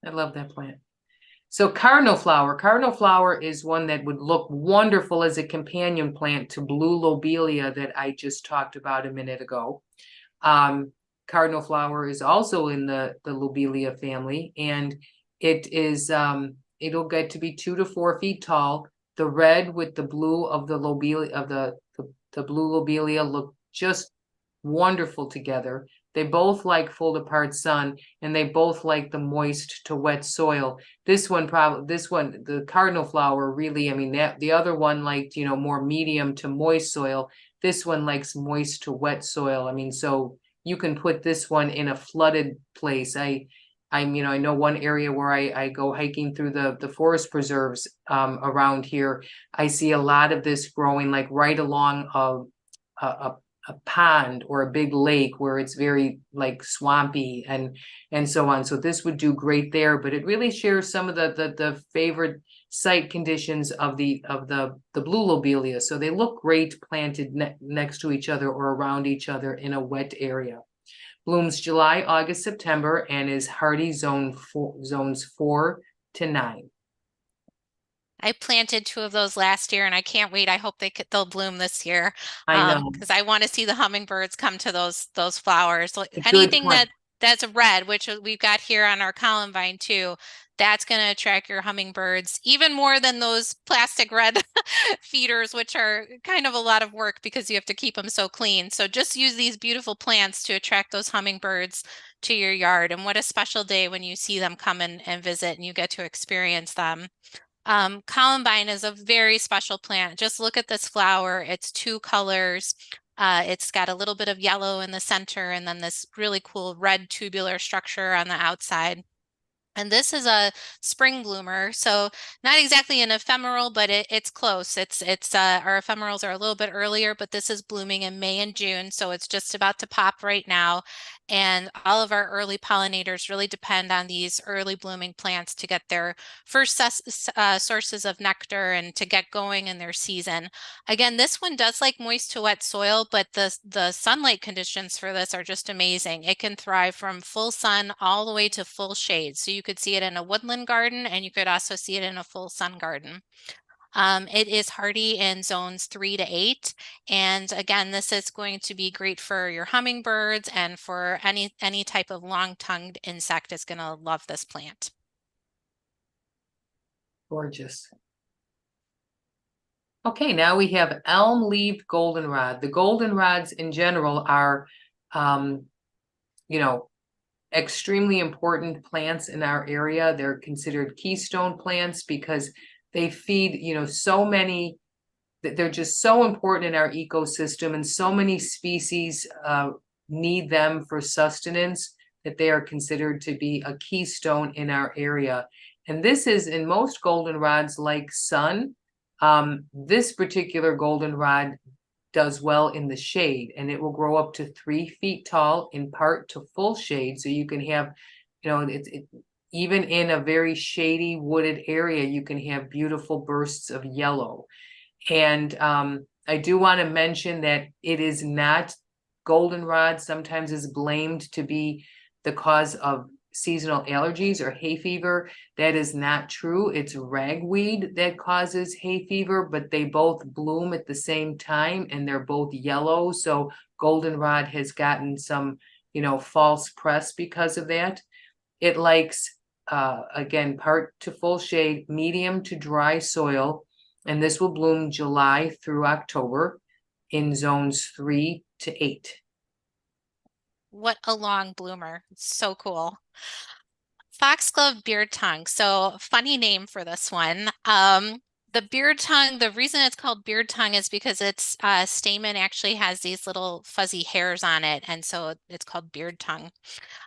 Speaker 1: I love that plant. So cardinal flower is one that would look wonderful as a companion plant to blue lobelia that I just talked about a minute ago. Cardinal flower is also in the lobelia family, and it'll get to be 2 to 4 feet tall. The red with the blue of the lobelia of the blue lobelia look just wonderful together. They both like full to part sun, and they both like the moist to wet soil. The cardinal flower really, I mean, that the other one liked, you know, more medium to moist soil. This one likes moist to wet soil. I mean, so you can put this one in a flooded place. I know one area where I go hiking through the forest preserves around here. I see a lot of this growing like right along a pond or a big lake where it's very like swampy and so on. So this would do great there, but it really shares some of the favorite site conditions of the blue lobelia. So they look great planted next to each other or around each other in a wet area. Blooms July, August, September, and is hardy zones 4 to 9.
Speaker 2: I planted 2 of those last year, and I can't wait. I hope they'll bloom this year.
Speaker 1: I know.
Speaker 2: Because I want to see the hummingbirds come to those flowers.
Speaker 1: A good
Speaker 2: Anything
Speaker 1: point.
Speaker 2: that's red, which we've got here on our columbine too, that's going to attract your hummingbirds even more than those plastic red feeders, which are kind of a lot of work because you have to keep them so clean. So just use these beautiful plants to attract those hummingbirds to your yard. And what a special day when you see them come and visit and you get to experience them. Columbine is a very special plant. Just look at this flower. It's 2 colors. It's got a little bit of yellow in the center and then this really cool red tubular structure on the outside. And this is a spring bloomer, so not exactly an ephemeral, but it's close. Our ephemerals are a little bit earlier, but this is blooming in May and June, so it's just about to pop right now. And all of our early pollinators really depend on these early blooming plants to get their first sources of nectar and to get going in their season. Again, this one does like moist to wet soil, but the sunlight conditions for this are just amazing. It can thrive from full sun all the way to full shade. So you could see it in a woodland garden, and you could also see it in a full sun garden. It is hardy in zones 3 to 8. And again, this is going to be great for your hummingbirds, and for any type of long-tongued insect is going to love this plant.
Speaker 1: Gorgeous. Okay, now we have elm-leaved goldenrod. The goldenrods in general are, extremely important plants in our area. They're considered keystone plants because they feed, so many, they're just so important in our ecosystem, and so many species need them for sustenance that they are considered to be a keystone in our area. And this is, in most goldenrods, like sun. This particular goldenrod does well in the shade, and it will grow up to 3 feet tall in part to full shade. So you can have, even in a very shady wooded area, you can have beautiful bursts of yellow. And I do want to mention that it is not goldenrod sometimes is blamed to be the cause of seasonal allergies or hay fever. That is not true. It's ragweed that causes hay fever, but they both bloom at the same time and they're both yellow. So goldenrod has gotten some, false press because of that. It likes, again, part to full shade, medium to dry soil, and this will bloom July through October in zones 3 to 8.
Speaker 2: What a long bloomer. So cool. Foxglove beard tongue. So funny name for this one. The beard tongue, the reason it's called beard tongue is because its stamen actually has these little fuzzy hairs on it, and so it's called beard tongue.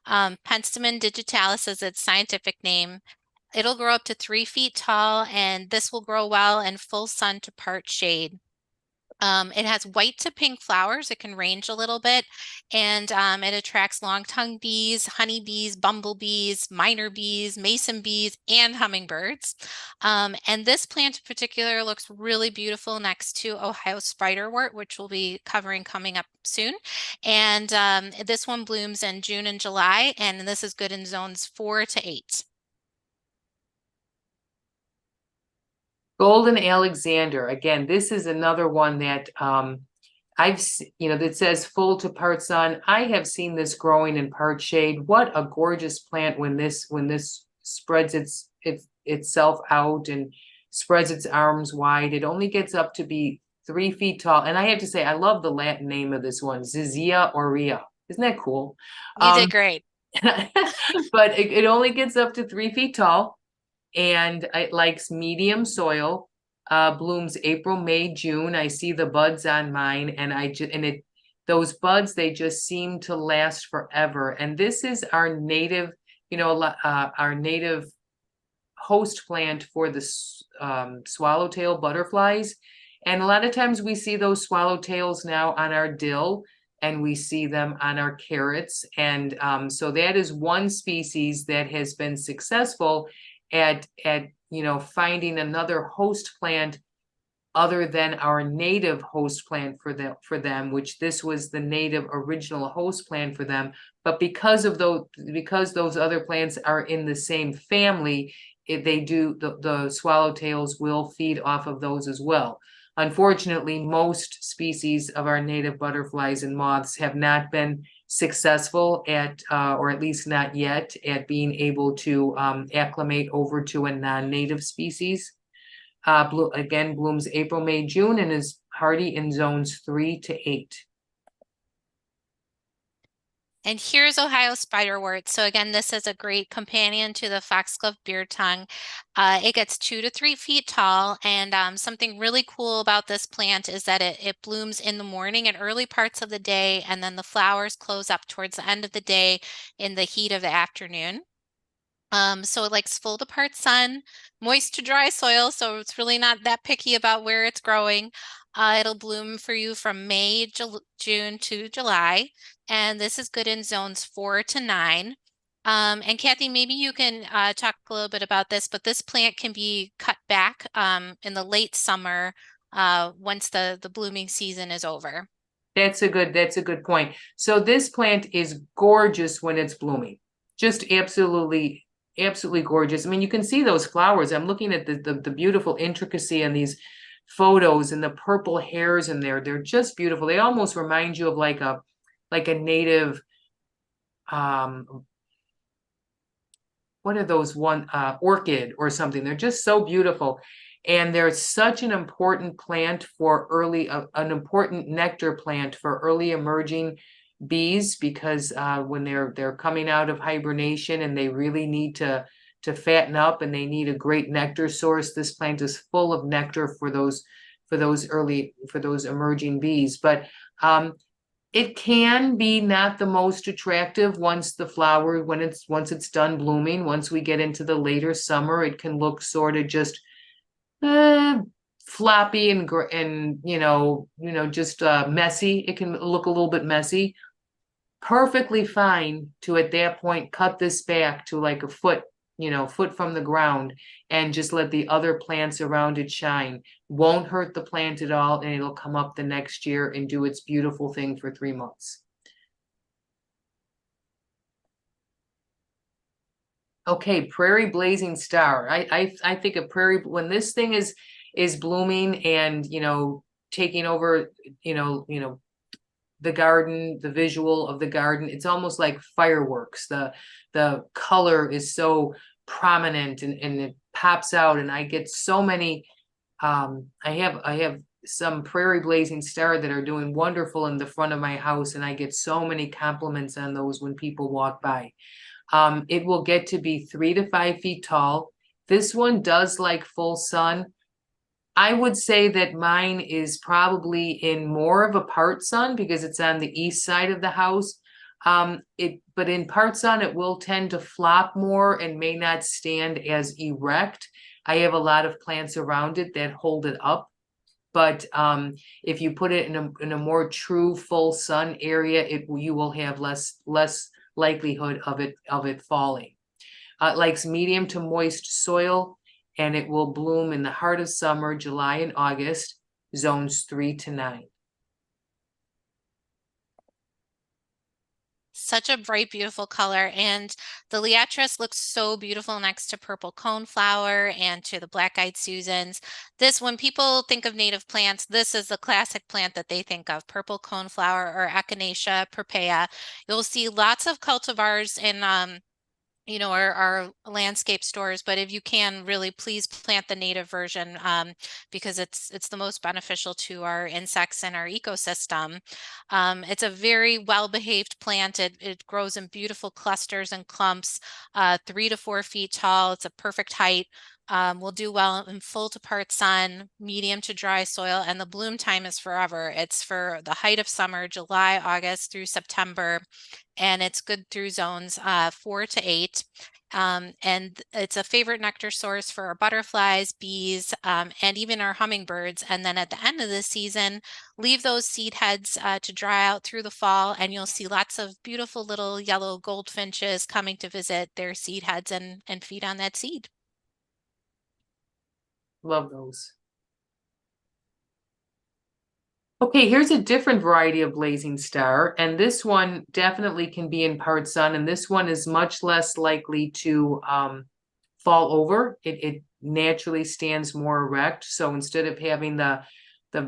Speaker 2: Penstemon digitalis is its scientific name. It'll grow up to 3 feet tall, and this will grow well in full sun to part shade. It has white to pink flowers. It can range a little bit, and it attracts long-tongued bees, honeybees, bumblebees, miner bees, mason bees, and hummingbirds. And this plant in particular looks really beautiful next to Ohio spiderwort, which we'll be covering coming up soon. And this one blooms in June and July, and this is good in zones 4 to 8.
Speaker 1: Golden Alexander, again, this is another one that that says full to part sun. I have seen this growing in part shade. What a gorgeous plant when this spreads itself out and spreads its arms wide. It only gets up to be 3 feet tall. And I have to say, I love the Latin name of this one, Zizia aurea. Isn't that cool?
Speaker 2: You did great.
Speaker 1: But it only gets up to 3 feet tall. And it likes medium soil, blooms April, May, June. I see the buds on mine, and those buds, they just seem to last forever. And this is our native, our native host plant for the swallowtail butterflies. And a lot of times we see those swallowtails now on our dill, and we see them on our carrots. And so that is one species that has been successful at finding another host plant other than our native host plant for them, which this was the native original host plant for them. But because those other plants are in the same family, the swallowtails will feed off of those as well. Unfortunately, most species of our native butterflies and moths have not been successful at, or at least not yet, at being able to acclimate over to a non-native species. Again, blooms April, May, June, and is hardy in zones 3 to 8.
Speaker 2: And here's Ohio spiderwort. So again, this is a great companion to the foxglove beard tongue. It gets 2 to 3 feet tall, and something really cool about this plant is that it blooms in the morning and early parts of the day, and then the flowers close up towards the end of the day in the heat of the afternoon. So it likes full to part sun, moist to dry soil, so it's really not that picky about where it's growing. It'll bloom for you from May, June to July, and this is good in zones 4 to 9. And Kathy, maybe you can talk a little bit about this, but this plant can be cut back in the late summer once the blooming season is over.
Speaker 1: That's a good point. So this plant is gorgeous when it's blooming. Just absolutely gorgeous. I mean, you can see those flowers. I'm looking at the beautiful intricacy on these photos and the purple hairs in there. They're just beautiful. They almost remind you of like a native, what are those orchid or something. They're just so beautiful. And they're such an important plant for an important nectar plant for early emerging bees, because when they're coming out of hibernation and they really need to fatten up and they need a great nectar source, this plant is full of nectar for those emerging bees. But it can be not the most attractive once it's done blooming. Once we get into the later summer, it can look sort of just floppy and just messy. It can look a little bit messy. Perfectly fine to at that point cut this back to like a foot from the ground, and just let the other plants around it shine. Won't hurt the plant at all, and it'll come up the next year and do its beautiful thing for 3 months. Okay, prairie blazing star. I think a prairie, when this thing is blooming and taking over, the garden, the visual of the garden, it's almost like fireworks. The color is so prominent, and it pops out, and I get so many. I have some prairie blazing star that are doing wonderful in the front of my house, and I get so many compliments on those when people walk by. It will get to be 3 to 5 feet tall. This one does like full sun. I would say that mine is probably in more of a part sun because it's on the east side of the house. But in part sun, it will tend to flop more and may not stand as erect. I have a lot of plants around it that hold it up. But if you put it in a more true full sun area, you will have less likelihood of it falling. It likes medium to moist soil, and it will bloom in the heart of summer, July and August, zones 3 to 9.
Speaker 2: Such a bright, beautiful color. And the Liatris looks so beautiful next to purple coneflower and to the black-eyed Susans. This, when people think of native plants, this is the classic plant that they think of, purple coneflower or Echinacea purpurea. You'll see lots of cultivars in our landscape stores, but if you can, really please plant the native version, because it's the most beneficial to our insects and our ecosystem. It's a very well-behaved plant. It grows in beautiful clusters and clumps, 3 to 4 feet tall. It's a perfect height. Will do well in full to part sun, medium to dry soil, and the bloom time is forever. It's for the height of summer, July, August through September, and it's good through zones 4 to 8. And it's a favorite nectar source for our butterflies, bees, and even our hummingbirds. And then at the end of the season, leave those seed heads to dry out through the fall, and you'll see lots of beautiful little yellow goldfinches coming to visit their seed heads and feed on that seed.
Speaker 1: Love those. Okay, here's a different variety of blazing star, and this one definitely can be in part sun, and this one is much less likely to fall over. It naturally stands more erect. So instead of having the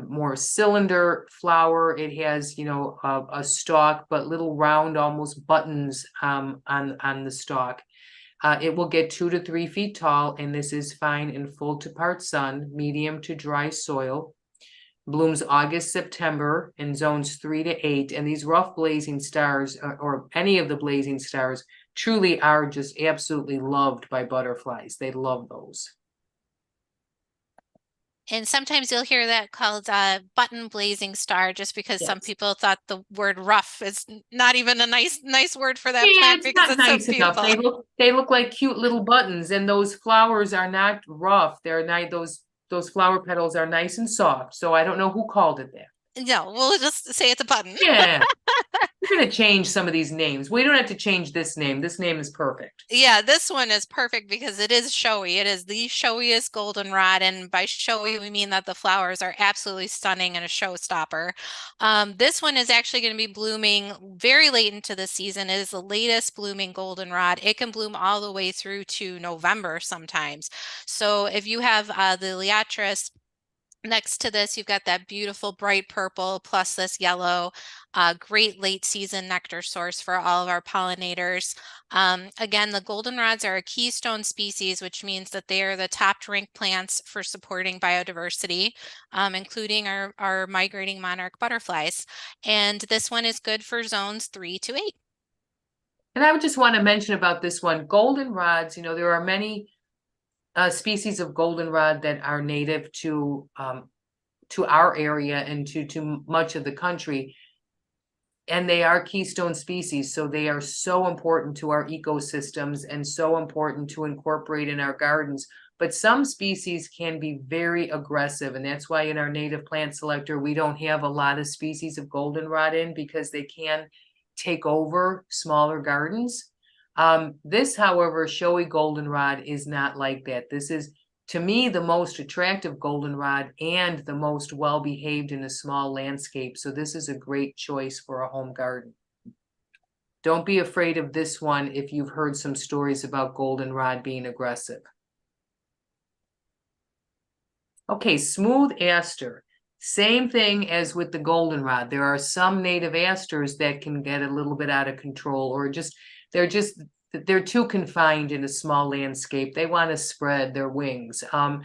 Speaker 1: more cylinder flower, it has a stalk, but little round, almost buttons on the stalk. It will get 2 to 3 feet tall, and this is fine in full to part sun, medium to dry soil. Blooms August, September in zones 3 to 8. And these rough blazing stars, or any of the blazing stars, truly are just absolutely loved by butterflies. They love those.
Speaker 2: And sometimes you'll hear that called button blazing star, just because some people thought the word rough is not even a nice word for that plant,
Speaker 1: It's
Speaker 2: because
Speaker 1: not
Speaker 2: it's so
Speaker 1: nice enough.
Speaker 2: beautiful.
Speaker 1: They look like cute little buttons, and those flowers are not rough. They're nice. Those flower petals are nice and soft. So I don't know who called it that.
Speaker 2: No, we'll just say it's a button.
Speaker 1: Yeah. We're gonna change some of these names. We don't have to change this name. This name is perfect.
Speaker 2: Yeah, this one is perfect because it is showy. It is the showiest goldenrod, and by showy we mean that the flowers are absolutely stunning and a showstopper. This one is actually going to be blooming very late into the season. It is the latest blooming goldenrod. It can bloom all the way through to November sometimes. So if you have the Liatris next to this, you've got that beautiful bright purple plus this yellow, great late season nectar source for all of our pollinators. Again, the goldenrods are a keystone species, which means that they are the top ranked plants for supporting biodiversity, including our migrating monarch butterflies. And this one is good for zones 3 to 8.
Speaker 1: And I would just want to mention about this one, goldenrods, there are many species of goldenrod that are native to our area and to much of the country, and they are keystone species, so they are so important to our ecosystems and so important to incorporate in our gardens. but some species can be very aggressive. And that's why in our native plant selector, we don't have a lot of species of goldenrod in, because they can take over smaller gardens. This, however, showy goldenrod is not like that. This is, to me, the most attractive goldenrod and the most well-behaved in a small landscape. So this is a great choice for a home garden. Don't be afraid of this one if you've heard some stories about goldenrod being aggressive. Okay, smooth aster. Same thing as with the goldenrod. There are some native asters that can get a little bit out of control, or they're too confined in a small landscape. They want to spread their wings. And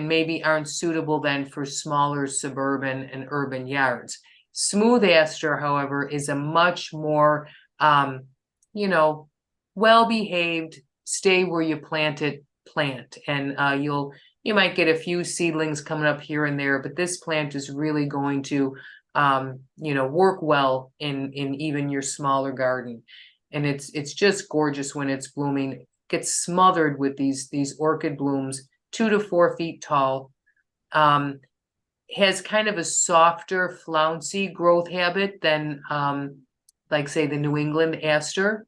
Speaker 1: maybe aren't suitable then for smaller suburban and urban yards. Smooth aster, however, is a much more, well-behaved, stay where you plant it plant. And you might get a few seedlings coming up here and there, but this plant is really going to, work well in even your smaller garden. And it's just gorgeous when it's blooming. It gets smothered with these orchid blooms, 2 to 4 feet tall. Has kind of a softer, flouncy growth habit than, like, say, the New England aster.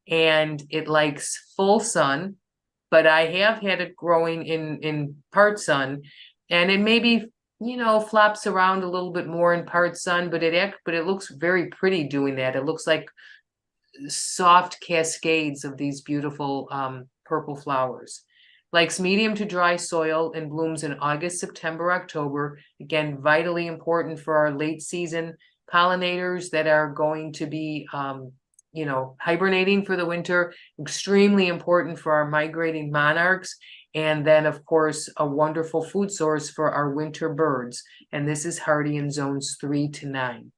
Speaker 1: And it likes full sun, but I have had it growing in part sun, and it maybe, flops around a little bit more in part sun, but it looks very pretty doing that. It looks like soft cascades of these beautiful purple flowers. Likes medium to dry soil and blooms in August, September, October. Again, vitally important for our late season pollinators that are going to be, hibernating for the winter. Extremely important for our migrating monarchs. And then, of course, a wonderful food source for our winter birds. And this is hardy in zones 3 to 9.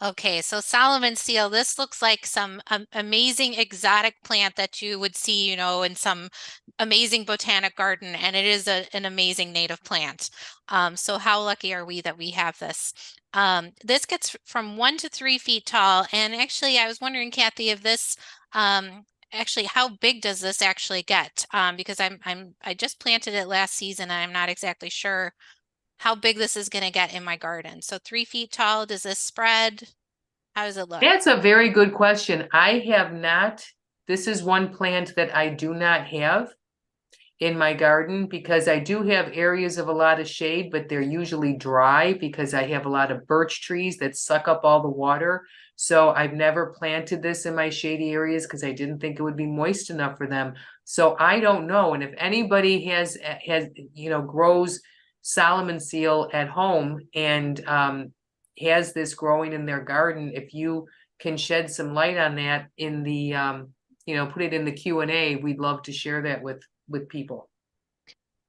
Speaker 2: Okay, so Solomon seal, this looks like some amazing exotic plant that you would see, in some amazing botanic garden, and it is an amazing native plant. So how lucky are we that we have this? This gets from 1 to 3 feet tall, and actually, I was wondering, Kathy, if this actually, how big does this actually get? Because I just planted it last season, and I'm not exactly sure how big this is going to get in my garden. So 3 feet tall, does this spread? How does it look?
Speaker 1: That's a very good question. This is one plant that I do not have in my garden, because I do have areas of a lot of shade, but they're usually dry because I have a lot of birch trees that suck up all the water. So I've never planted this in my shady areas because I didn't think it would be moist enough for them. So I don't know. And if anybody grows Solomon seal at home and has this growing in their garden, if you can shed some light on that in the put it in the Q&A, we'd love to share that with people.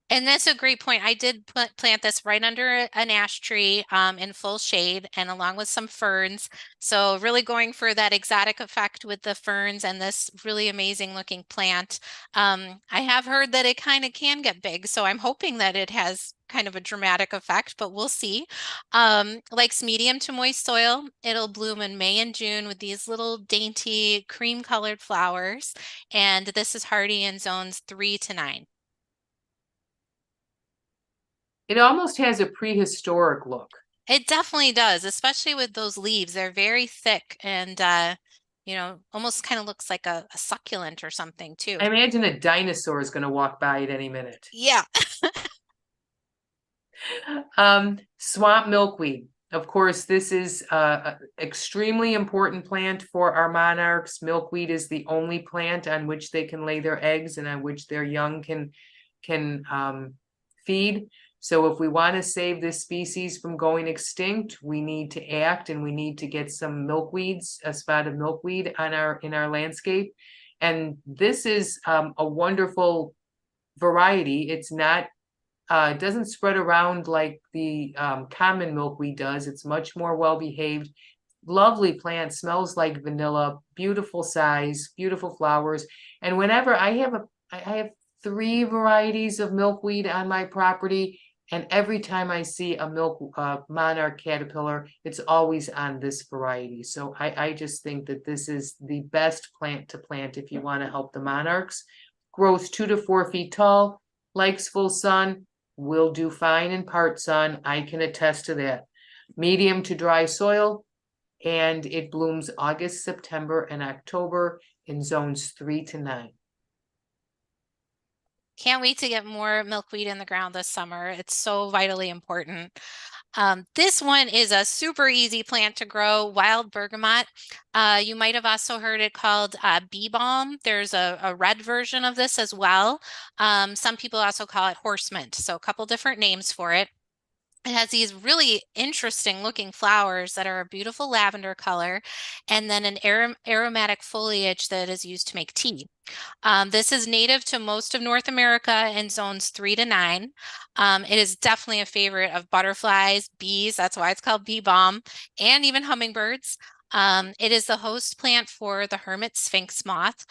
Speaker 2: And that's a great point. I did plant this right under an ash tree in full shade, and along with some ferns. So really going for that exotic effect with the ferns and this really amazing looking plant. I have heard that it kind of can get big, so I'm hoping that it has kind of a dramatic effect, but we'll see. Likes medium to moist soil. It'll bloom in May and June with these little dainty cream colored flowers. And this is hardy in zones 3 to 9.
Speaker 1: It almost has a prehistoric look.
Speaker 2: It definitely does, especially with those leaves. They're very thick and, almost kind of looks like a succulent or something too.
Speaker 1: I imagine a dinosaur is going to walk by at any minute.
Speaker 2: Yeah.
Speaker 1: Swamp milkweed. Of course, this is an extremely important plant for our monarchs. Milkweed is the only plant on which they can lay their eggs and on which their young can feed. So if we want to save this species from going extinct, we need to act, and we need to get some milkweeds, a spotted milkweed in our landscape. And this is a wonderful variety. It's not, it doesn't spread around like the common milkweed does. It's much more well-behaved. Lovely plant, smells like vanilla, beautiful size, beautiful flowers. And whenever I have 3 varieties of milkweed on my property, And every time I see a monarch caterpillar, it's always on this variety. So I just think that this is the best plant to plant if you want to help the monarchs. Grows 2 to 4 feet tall, likes full sun, will do fine in part sun. I can attest to that. Medium to dry soil, and it blooms August, September, and October in zones 3 to 9.
Speaker 2: Can't wait to get more milkweed in the ground this summer. It's so vitally important. This one is a super easy plant to grow, wild bergamot. You might have also heard it called B-balm. There's a red version of this as well. Some people also call it horse mint, so a couple different names for it. It has these really interesting looking flowers that are a beautiful lavender color, and then an aromatic foliage that is used to make tea. This is native to most of North America in zones 3 to 9. It is definitely a favorite of butterflies, bees, that's why it's called bee balm, and even hummingbirds. It is the host plant for the hermit sphinx moth.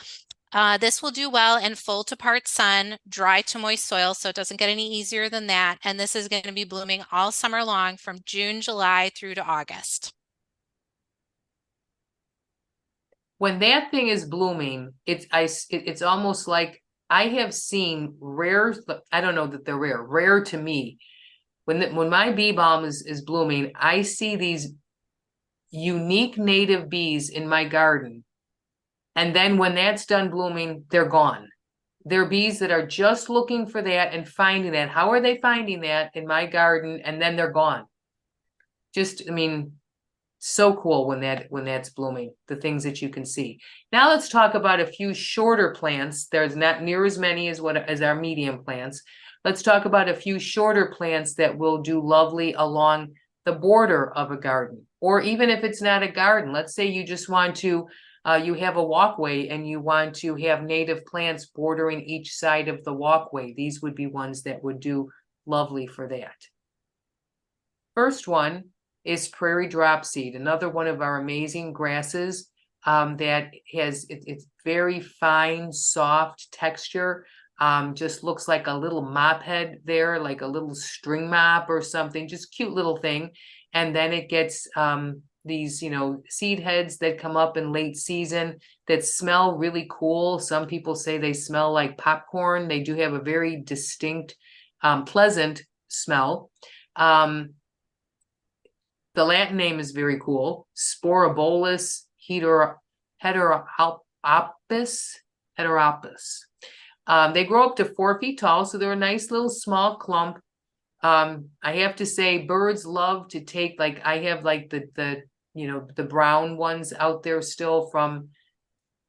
Speaker 2: This will do well in full to part sun, dry to moist soil, so it doesn't get any easier than that. And this is going to be blooming all summer long from June, July through to August.
Speaker 1: When that thing is blooming, it's almost like I have seen rare, I don't know that they're rare to me. When my bee balm is blooming, I see these unique native bees in my garden. And then when that's done blooming, they're gone. They're bees that are just looking for that and finding that. How are they finding that in my garden? And then they're gone. Just, I mean, so cool when that's blooming, the things that you can see. Now let's talk about a few shorter plants. There's not near as many as our medium plants. Let's talk about a few shorter plants that will do lovely along the border of a garden, or even if it's not a garden. Let's say you just want to, you have a walkway and you want to have native plants bordering each side of the walkway. These would be ones that would do lovely for that. First one is prairie dropseed, another one of our amazing grasses that has it's very fine, soft texture. Just looks like a little mop head there, like a little string mop or something, just cute little thing. And then it gets these, seed heads that come up in late season that smell really cool. Some people say they smell like popcorn. They do have a very distinct, pleasant smell. The Latin name is very cool. Sporobolus heteropus. They grow up to 4 feet tall, so they're a nice little small clump. I have to say, birds love to take, like, I have like the brown ones out there still from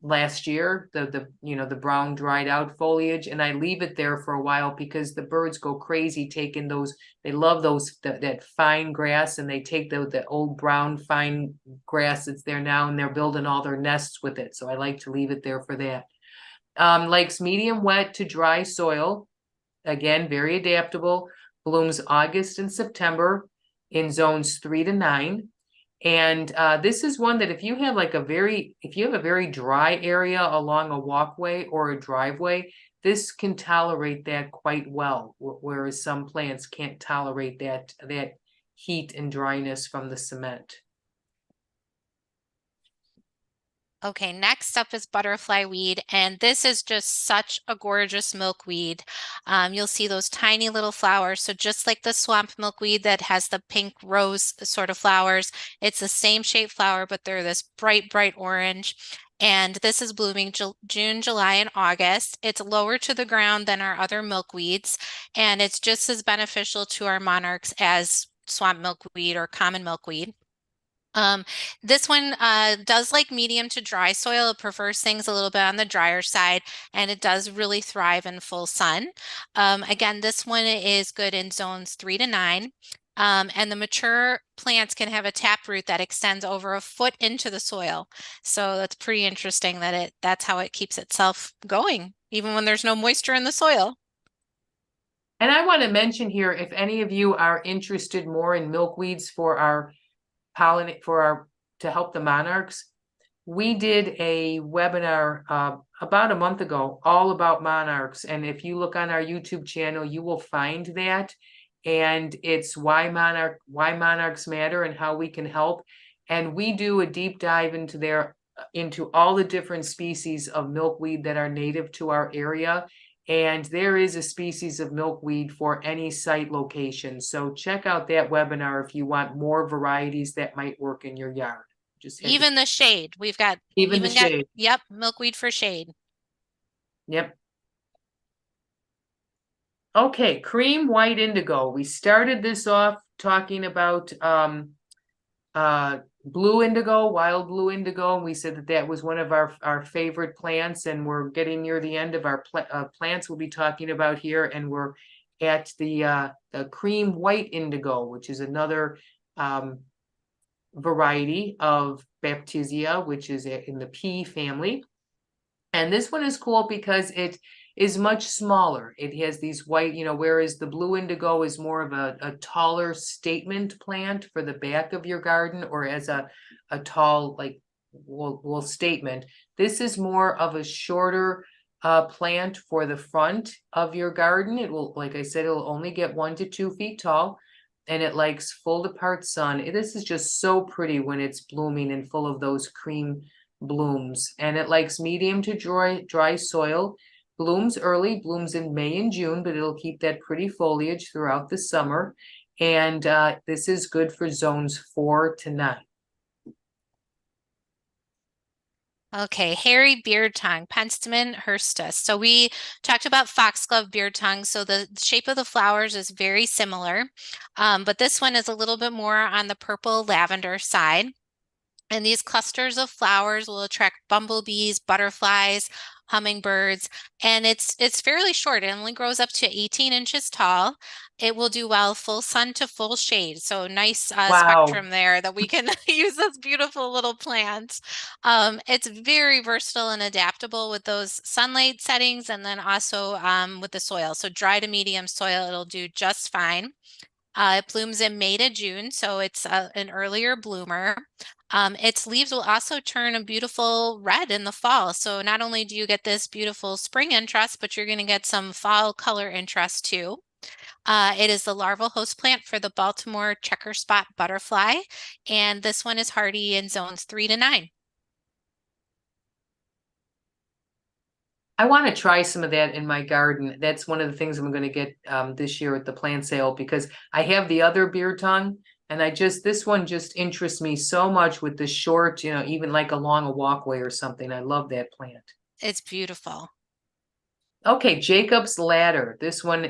Speaker 1: last year, the brown dried out foliage, and I leave it there for a while because the birds go crazy taking those. They love that fine grass, and they take the old brown fine grass that's there now, and they're building all their nests with it. So I like to leave it there for that. Likes medium wet to dry soil. Again, very adaptable. Blooms August and September in zones 3 to 9. And this is one that if you have a very dry area along a walkway or a driveway, this can tolerate that quite well, whereas some plants can't tolerate that heat and dryness from the cement.
Speaker 2: Okay, next up is butterfly weed, and this is just such a gorgeous milkweed. You'll see those tiny little flowers. So just like the swamp milkweed that has the pink rose sort of flowers, it's the same shaped flower, but they're this bright, bright orange. And this is blooming June, July, and August. It's lower to the ground than our other milkweeds, and it's just as beneficial to our monarchs as swamp milkweed or common milkweed. This one does like medium to dry soil. It prefers things a little bit on the drier side, and it does really thrive in full sun. Again, this one is good in zones 3 to 9. And the mature plants can have a taproot that extends over a foot into the soil. So that's pretty interesting that that's how it keeps itself going, even when there's no moisture in the soil.
Speaker 1: And I want to mention here, if any of you are interested more in milkweeds for our to help the monarchs, we did a webinar about a month ago all about monarchs, and if you look on our YouTube channel, you will find that. and it's why monarchs matter and how we can help. And we do a deep dive into all the different species of milkweed that are native to our area. And there is a species of milkweed for any site location. So check out that webinar if you want more varieties that might work in your yard. Just had to,
Speaker 2: Even the shade. We've got
Speaker 1: even the shade.
Speaker 2: yep, milkweed for shade.
Speaker 1: Yep. Okay, cream white indigo. We started this off talking about blue indigo, wild blue indigo, and we said that that was one of our favorite plants, and we're getting near the end of our plants we'll be talking about here, and we're at the cream white indigo, which is another variety of Baptisia, which is in the pea family. And this one is cool because it is much smaller. It has these white, whereas the blue indigo is more of a taller statement plant for the back of your garden, or as a tall, like, well, statement. This is more of a shorter plant for the front of your garden. It will, like I said, it'll only get 1 to 2 feet tall, and it likes full to part sun. This is just so pretty when it's blooming and full of those cream blooms, and it likes medium to dry soil. Blooms early, blooms in May and June, but it'll keep that pretty foliage throughout the summer. And this is good for zones 4 to 9.
Speaker 2: Okay, hairy beard tongue, Penstemon hirstus. So we talked about foxglove beard tongue. So the shape of the flowers is very similar, but this one is a little bit more on the purple lavender side. And these clusters of flowers will attract bumblebees, butterflies, hummingbirds, and it's fairly short. It only grows up to 18 inches tall. It will do well full sun to full shade. So nice
Speaker 1: Wow.
Speaker 2: spectrum there that we can use this beautiful little plant. It's very versatile and adaptable with those sunlight settings, and then also with the soil. So dry to medium soil, it'll do just fine. It blooms in May to June, so it's an earlier bloomer. Its leaves will also turn a beautiful red in the fall. So not only do you get this beautiful spring interest, but you're going to get some fall color interest too. It is the larval host plant for the Baltimore checker spot butterfly, and this one is hardy in zones 3 to 9.
Speaker 1: I want to try some of that in my garden. That's one of the things I'm going to get this year at the plant sale, because I have the other beard tongue, and this one just interests me so much with the short, even like along a walkway or something. I love that plant.
Speaker 2: It's beautiful.
Speaker 1: Okay, Jacob's Ladder. This one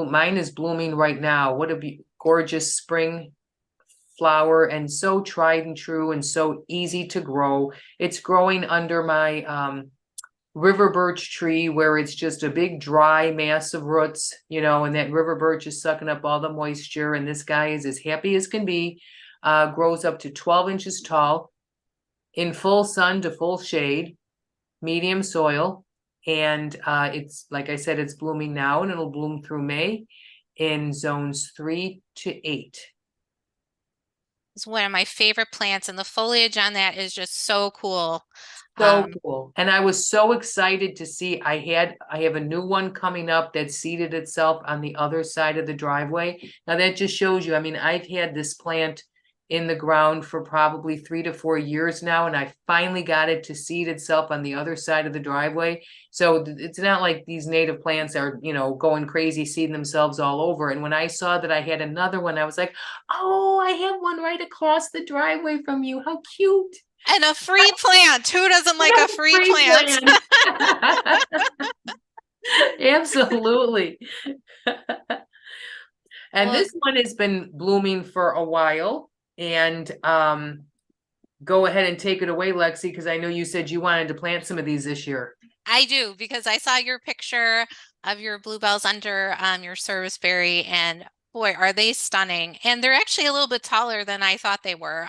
Speaker 1: mine is blooming right now. What a gorgeous spring flower, and so tried and true and so easy to grow. It's growing under my river birch tree, where it's just a big dry mass of roots, and that river birch is sucking up all the moisture, and this guy is as happy as can be. Grows up to 12 inches tall, in full sun to full shade, medium soil, and it's, like I said, it's blooming now, and it'll bloom through May in zones 3 to 8.
Speaker 2: It's one of my favorite plants, and the foliage on that is just so cool.
Speaker 1: So cool. And I was so excited to see I have a new one coming up that seeded itself on the other side of the driveway. Now that just shows you, I mean, I've had this plant in the ground for probably 3 to 4 years now, and I finally got it to seed itself on the other side of the driveway. So it's not like these native plants are, going crazy, seeding themselves all over. And when I saw that I had another one, I was like, oh, I have one right across the driveway from you. How cute.
Speaker 2: And a free plant. Who doesn't like a free plant?
Speaker 1: Absolutely. And
Speaker 2: Well,
Speaker 1: this one has been blooming for a while. And go ahead and take it away, Lexi, because I know you said you wanted to plant some of these this year.
Speaker 2: I do, because I saw your picture of your bluebells under your serviceberry, and boy, are they stunning. And they're actually a little bit taller than I thought they were.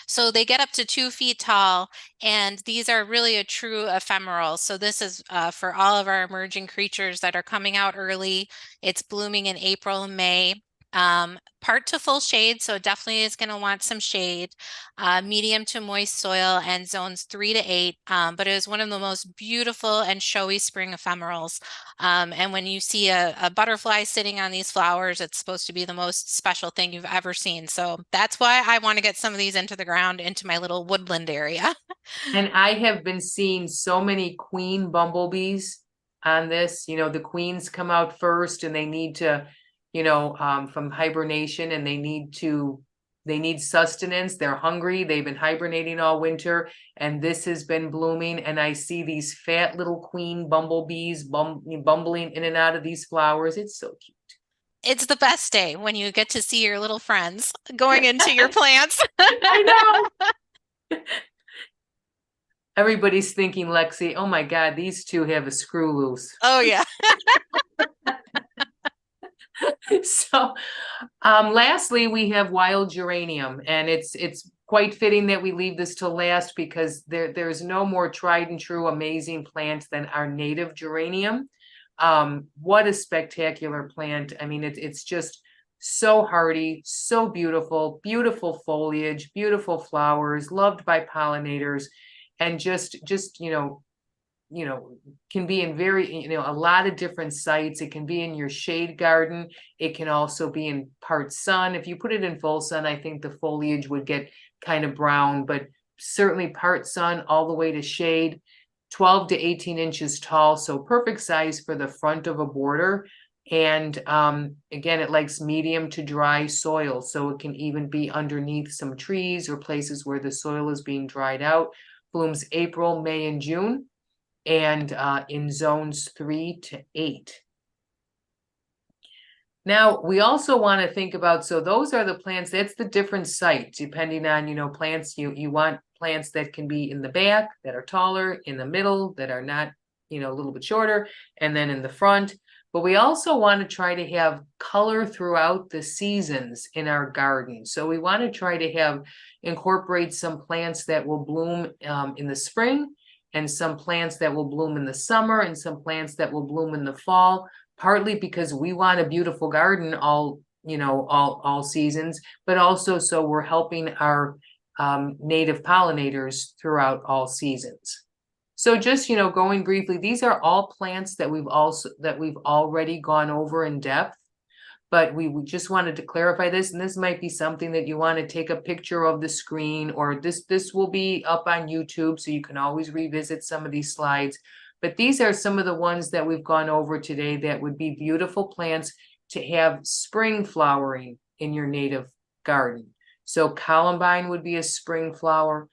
Speaker 2: So they get up to 2 feet tall, and these are really a true ephemeral. So this is for all of our emerging creatures that are coming out early. It's blooming in April and May. Part to full shade, so it definitely is going to want some shade, medium to moist soil, and zones 3 to 8. But it is one of the most beautiful and showy spring ephemerals. And when you see a butterfly sitting on these flowers, it's supposed to be the most special thing you've ever seen. So that's why I want to get some of these into the ground, into my little woodland area.
Speaker 1: And I have been seeing so many queen bumblebees on this. You know, the queens come out first and they need to, from hibernation, and they need sustenance. They're hungry. They've been hibernating all winter, and this has been blooming. And I see these fat little queen bumblebees bumbling in and out of these flowers. It's so cute.
Speaker 2: It's the best day when you get to see your little friends going into your plants.
Speaker 1: I know. Everybody's thinking, Lexi, oh my God, these two have a screw loose.
Speaker 2: Oh, yeah.
Speaker 1: So, lastly, we have wild geranium, and it's quite fitting that we leave this till last, because there's no more tried and true amazing plant than our native geranium. What a spectacular plant. I mean, it's just so hardy, so beautiful, beautiful foliage, beautiful flowers, loved by pollinators, and just can be in a lot of different sites. It can be in your shade garden. It can also be in part sun. If you put it in full sun, I think the foliage would get kind of brown, but certainly part sun all the way to shade, 12 to 18 inches tall. So perfect size for the front of a border. And again, it likes medium to dry soil. So it can even be underneath some trees or places where the soil is being dried out. Blooms April, May, and June, and in zones 3 to 8. Now, we also want to think about, so those are the plants, that's the different sites, depending on, plants, you want plants that can be in the back, that are taller, in the middle, that are not, a little bit shorter, and then in the front. But we also want to try to have color throughout the seasons in our garden. So we want to try to incorporate some plants that will bloom in the spring, and some plants that will bloom in the summer, and some plants that will bloom in the fall, partly because we want a beautiful garden all seasons, but also so we're helping our native pollinators throughout all seasons. So just, going briefly, these are all plants that we've already gone over in depth, but we just wanted to clarify this, and this might be something that you want to take a picture of the screen, or this will be up on YouTube, so you can always revisit some of these slides. But these are some of the ones that we've gone over today that would be beautiful plants to have spring flowering in your native garden. So columbine would be a spring flower,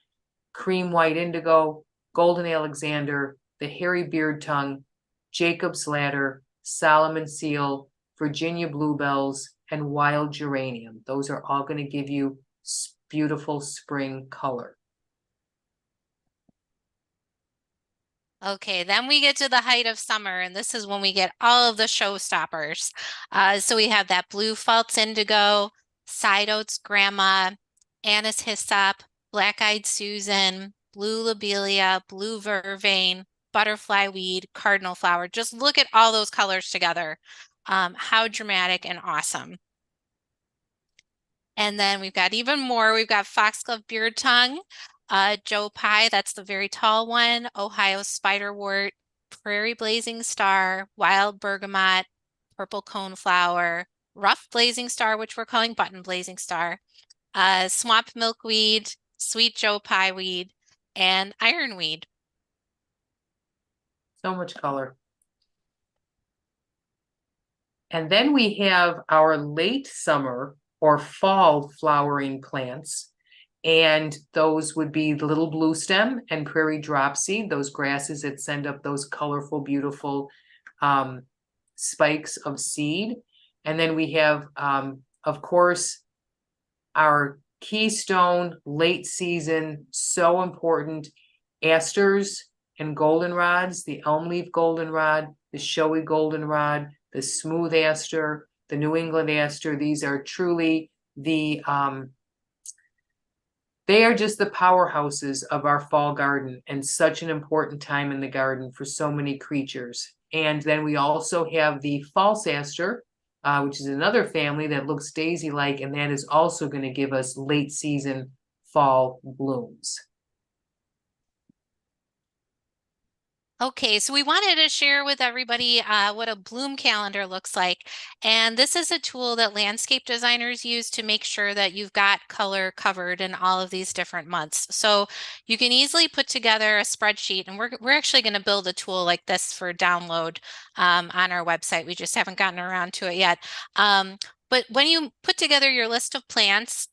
Speaker 1: cream white indigo, golden Alexander, the hairy beard tongue, Jacob's ladder, Solomon seal, Virginia bluebells, and wild geranium. Those are all going to give you beautiful spring color.
Speaker 2: Okay, then we get to the height of summer, and this is when we get all of the showstoppers. So we have that blue false indigo, side oats grandma, anise hyssop, black-eyed Susan, blue lobelia, blue vervain, butterfly weed, cardinal flower. Just look at all those colors together. How dramatic and awesome. And then we've got even more. We've got foxglove beard tongue, Joe Pye, that's the very tall one, Ohio spiderwort, prairie blazing star, wild bergamot, purple coneflower, rough blazing star, which we're calling button blazing star, swamp milkweed, sweet Joe Pye weed, and ironweed.
Speaker 1: So much color. And then we have our late summer or fall flowering plants. And those would be the little blue stem and prairie dropsy, those grasses that send up those colorful, beautiful spikes of seed. And then we have, of course, our Keystone late season, so important, asters and goldenrods, the elm leaf goldenrod, the showy goldenrod, the smooth aster, the New England aster. These are truly they are just the powerhouses of our fall garden, and such an important time in the garden for so many creatures. And then we also have the false aster, which is another family that looks daisy-like, and that is also going to give us late season fall blooms.
Speaker 2: Okay, so we wanted to share with everybody what a bloom calendar looks like. And this is a tool that landscape designers use to make sure that you've got color covered in all of these different months. So you can easily put together a spreadsheet, and we're actually going to build a tool like this for download on our website. We just haven't gotten around to it yet. But when you put together your list of plants,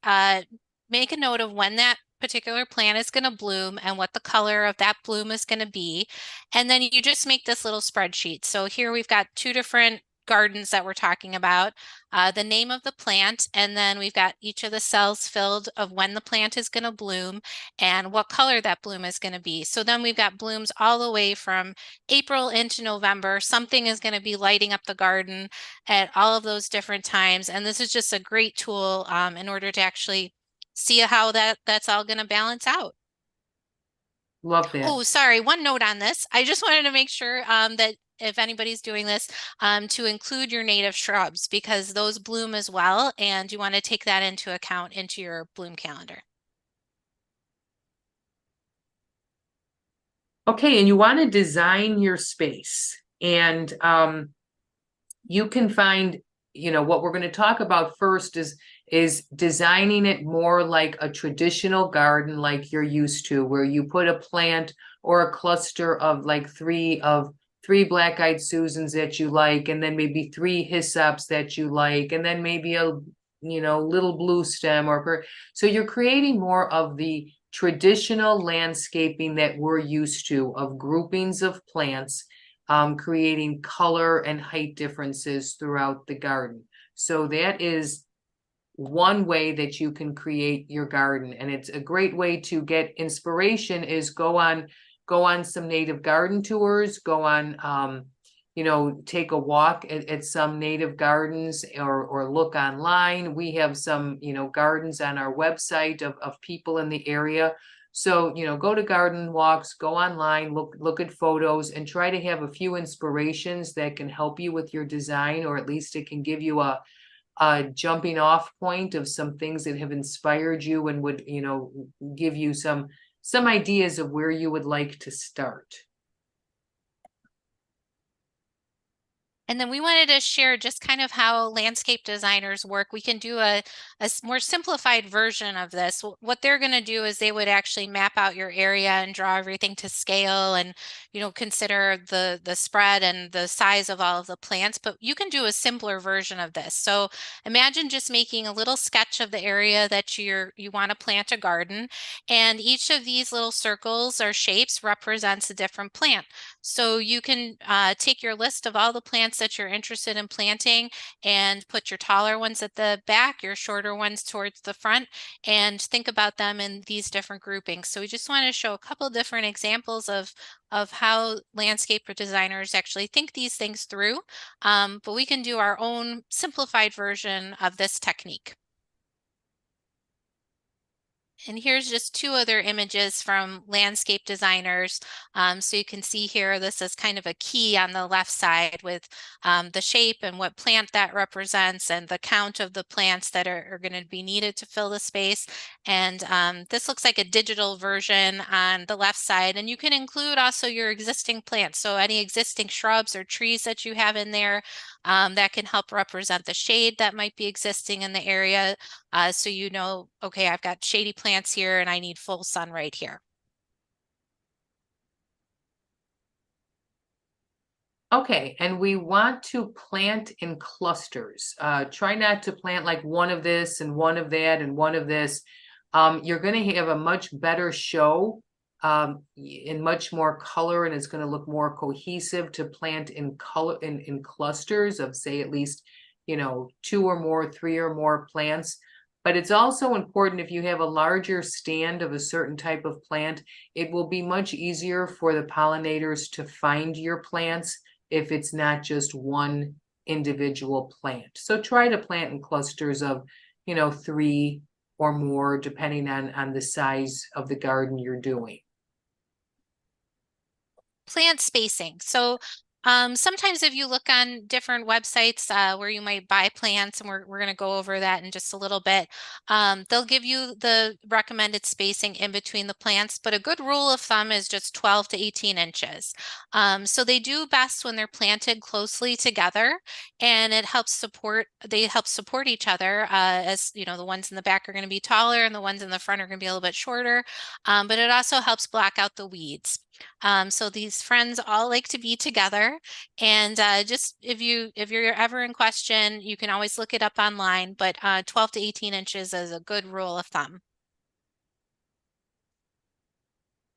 Speaker 2: make a note of when that particular plant is going to bloom and what the color of that bloom is going to be. And then you just make this little spreadsheet. So here we've got two different gardens that we're talking about, the name of the plant, and then we've got each of the cells filled of when the plant is going to bloom and what color that bloom is going to be. So then we've got blooms all the way from April into November. Something is going to be lighting up the garden at all of those different times. And this is just a great tool in order to actually see how that's all going to balance out.
Speaker 1: Love that.
Speaker 2: Oh, sorry. One note on this. I just wanted to make sure that if anybody's doing this, to include your native shrubs because those bloom as well, and you want to take that into account into your bloom calendar.
Speaker 1: Okay, and you want to design your space, and you can find, what we're going to talk about first is designing it more like a traditional garden like you're used to, where you put a plant or a cluster of like three black-eyed Susans that you like, and then maybe three hyssops that you like, and then maybe a little blue stem so you're creating more of the traditional landscaping that we're used to, of groupings of plants, creating color and height differences throughout the garden. So that is one way that you can create your garden, and it's a great way to get inspiration is go on some native garden tours, go on take a walk at some native gardens, or look online. We have some gardens on our website of people in the area. So go to garden walks, go online, look at photos, and try to have a few inspirations that can help you with your design, or at least it can give you a jumping off point of some things that have inspired you and would give you some ideas of where you would like to start.
Speaker 2: And then we wanted to share just kind of how landscape designers work. We can do a more simplified version of this. What they're going to do is they would actually map out your area and draw everything to scale and, consider the spread and the size of all of the plants. But you can do a simpler version of this. So imagine just making a little sketch of the area that you want to plant a garden. And each of these little circles or shapes represents a different plant. So you can take your list of all the plants that you're interested in planting and put your taller ones at the back, your shorter ones towards the front, and think about them in these different groupings. So we just want to show a couple different examples of how landscape designers actually think these things through, but we can do our own simplified version of this technique. And here's just two other images from landscape designers. So you can see here, this is kind of a key on the left side with the shape and what plant that represents and the count of the plants that are going to be needed to fill the space. And this looks like a digital version on the left side. And you can include also your existing plants. So any existing shrubs or trees that you have in there that can help represent the shade that might be existing in the area. So okay, I've got shady plants here and I need full sun right here.
Speaker 1: Okay, and we want to plant in clusters. Try not to plant like one of this and one of that and one of this. You're going to have a much better show in much more color, and it's going to look more cohesive to plant in color in clusters of, say, at least 2 or more, 3 or more plants. But it's also important, if you have a larger stand of a certain type of plant, it will be much easier for the pollinators to find your plants if it's not just one individual plant. So try to plant in clusters of 3 or more, depending on the size of the garden you're doing.
Speaker 2: Plant spacing. So Sometimes if you look on different websites where you might buy plants, and we're going to go over that in just a little bit, they'll give you the recommended spacing in between the plants, but a good rule of thumb is just 12 to 18 inches. So they do best when they're planted closely together, and they help support each other, as you know, the ones in the back are going to be taller and the ones in the front are going to be a little bit shorter, but it also helps block out the weeds. So these friends all like to be together, and just if you're ever in question, you can always look it up online, but 12 to 18 inches is a good rule of thumb.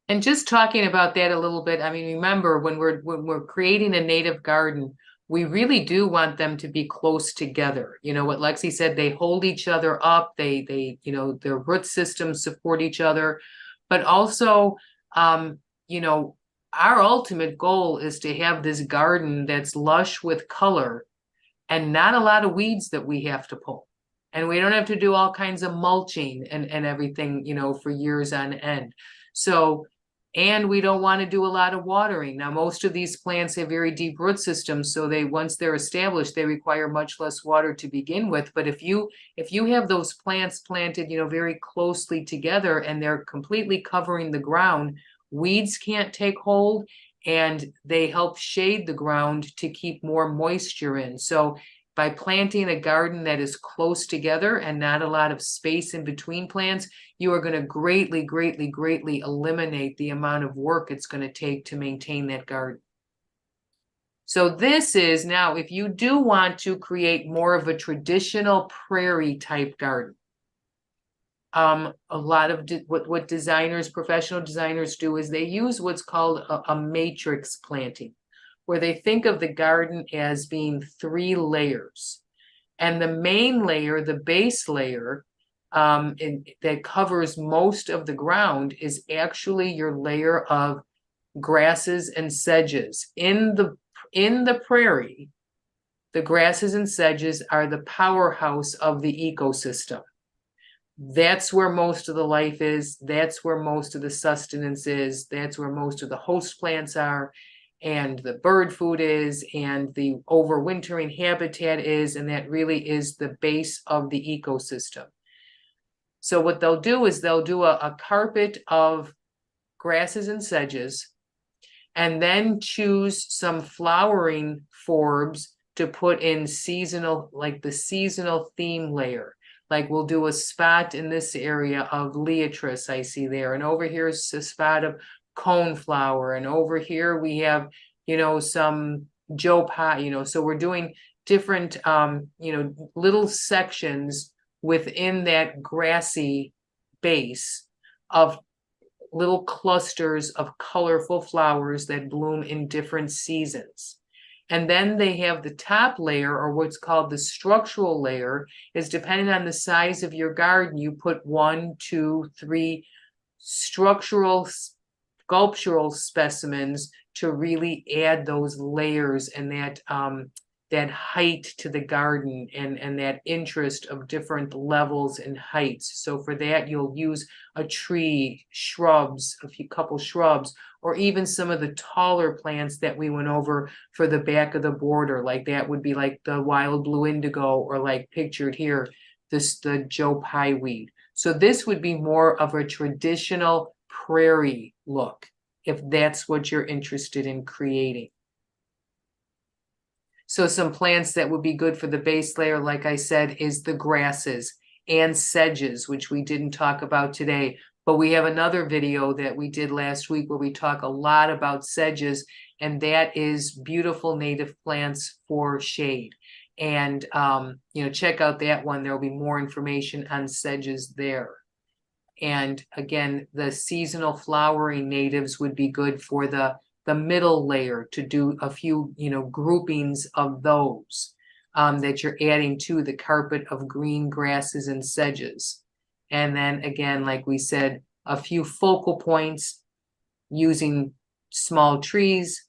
Speaker 1: And just talking about that a little bit, I mean, remember when we're creating a native garden, we really do want them to be close together. You know what Lexi said, they hold each other up, you know, their root systems support each other, but also, you know, our ultimate goal is to have this garden that's lush with color and not a lot of weeds that we have to pull. And we don't have to do all kinds of mulching and everything, you know, for years on end. So, and we don't want to do a lot of watering. Now, most of these plants have very deep root systems, so once they're established, they require much less water to begin with. But if you have those plants planted, you know, very closely together and they're completely covering the ground, weeds can't take hold, and they help shade the ground to keep more moisture in. So by planting a garden that is close together and not a lot of space in between plants, you are going to greatly, greatly, greatly eliminate the amount of work it's going to take to maintain that garden. So this is now, if you do want to create more of a traditional prairie type garden, a lot of what designers, professional designers do is they use what's called a matrix planting, where they think of the garden as being 3 layers. And the main layer, the base layer, that covers most of the ground is actually your layer of grasses and sedges. In the prairie, the grasses and sedges are the powerhouse of the ecosystem. That's where most of the life is. That's where most of the sustenance is. That's where most of the host plants are, and the bird food is, and the overwintering habitat is, and that really is the base of the ecosystem. So what they'll do is they'll do a carpet of grasses and sedges, and then choose some flowering forbs to put in seasonal, like the seasonal theme layer. Like we'll do a spot in this area of liatris, I see there, and over here is a spot of coneflower, and over here we have, you know, some joe pie, you know, so we're doing different, you know, little sections within that grassy base of little clusters of colorful flowers that bloom in different seasons. And then they have the top layer, or what's called the structural layer, is depending on the size of your garden, you put 1, 2, 3 structural, sculptural specimens to really add those layers and that height to the garden, and that interest of different levels and heights. So for that, you'll use a tree, shrubs, couple shrubs, or even some of the taller plants that we went over for the back of the border. Like that would be like the wild blue indigo, or like pictured here, the Joe Pye weed. So this would be more of a traditional prairie look, if that's what you're interested in creating. So some plants that would be good for the base layer, like I said, is the grasses and sedges, which we didn't talk about today. But we have another video that we did last week where we talk a lot about sedges, and that is beautiful native plants for shade. And, you know, check out that one. There will be more information on sedges there. And again, the seasonal flowering natives would be good for the middle layer, to do a few, you know, groupings of those that you're adding to the carpet of green grasses and sedges. And then again, like we said, a few focal points using small trees,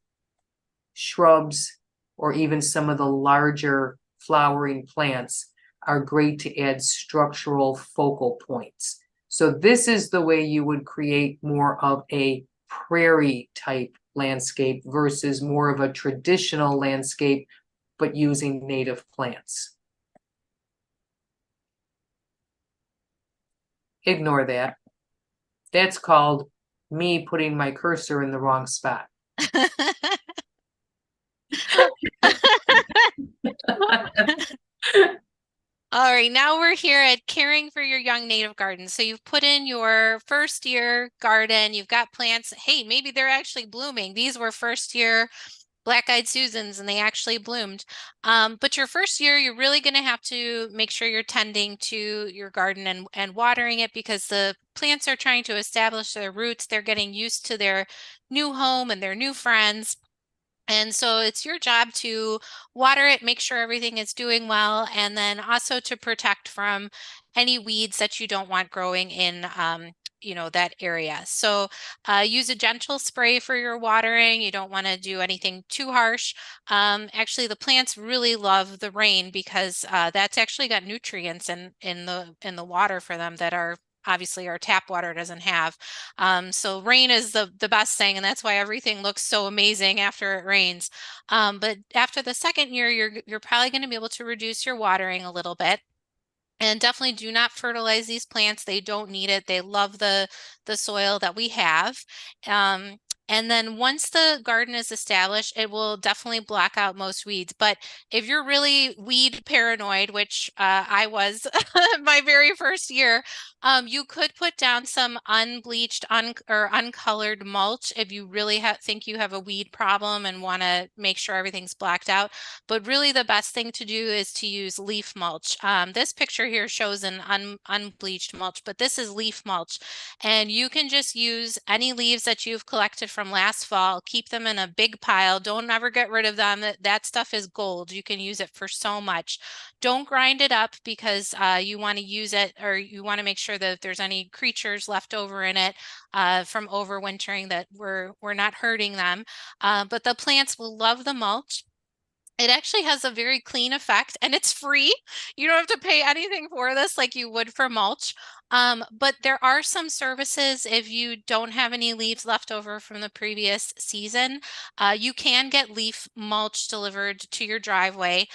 Speaker 1: shrubs, or even some of the larger flowering plants are great to add structural focal points. So this is the way you would create more of a prairie type landscape versus more of a traditional landscape, but using native plants. Ignore that. That's called me putting my cursor in the wrong spot.
Speaker 2: All right, now we're here at caring for your young native garden. So you've put in your first year garden, you've got plants. Hey, maybe they're actually blooming. These were first year black-eyed Susans and they actually bloomed. But your first year, you're really going to have to make sure you're tending to your garden and watering it because the plants are trying to establish their roots. They're getting used to their new home and their new friends. And so it's your job to water it, make sure everything is doing well, and then also to protect from any weeds that you don't want growing in, that area. So use a gentle spray for your watering. You don't want to do anything too harsh. Actually, the plants really love the rain because that's actually got nutrients in the water for them that are obviously our tap water doesn't have. So rain is the best thing, and that's why everything looks so amazing after it rains. But after the second year, you're probably going to be able to reduce your watering a little bit. And definitely do not fertilize these plants. They don't need it. They love the soil that we have. Um, and then once the garden is established, it will definitely block out most weeds. But if you're really weed paranoid, which I was my very first year, you could put down some unbleached or uncolored mulch if you really think you have a weed problem and want to make sure everything's blacked out. But really the best thing to do is to use leaf mulch. This picture here shows an unbleached mulch, but this is leaf mulch. And you can just use any leaves that you've collected from last fall, keep them in a big pile. Don't ever get rid of them. That stuff is gold. You can use it for so much. Don't grind it up because you want to use it, or you want to make sure that if there's any creatures left over in it from overwintering, that we're not hurting them. But the plants will love the mulch. It actually has a very clean effect and it's free. You don't have to pay anything for this like you would for mulch. But there are some services if you don't have any leaves left over from the previous season. You can get leaf mulch delivered to your driveway.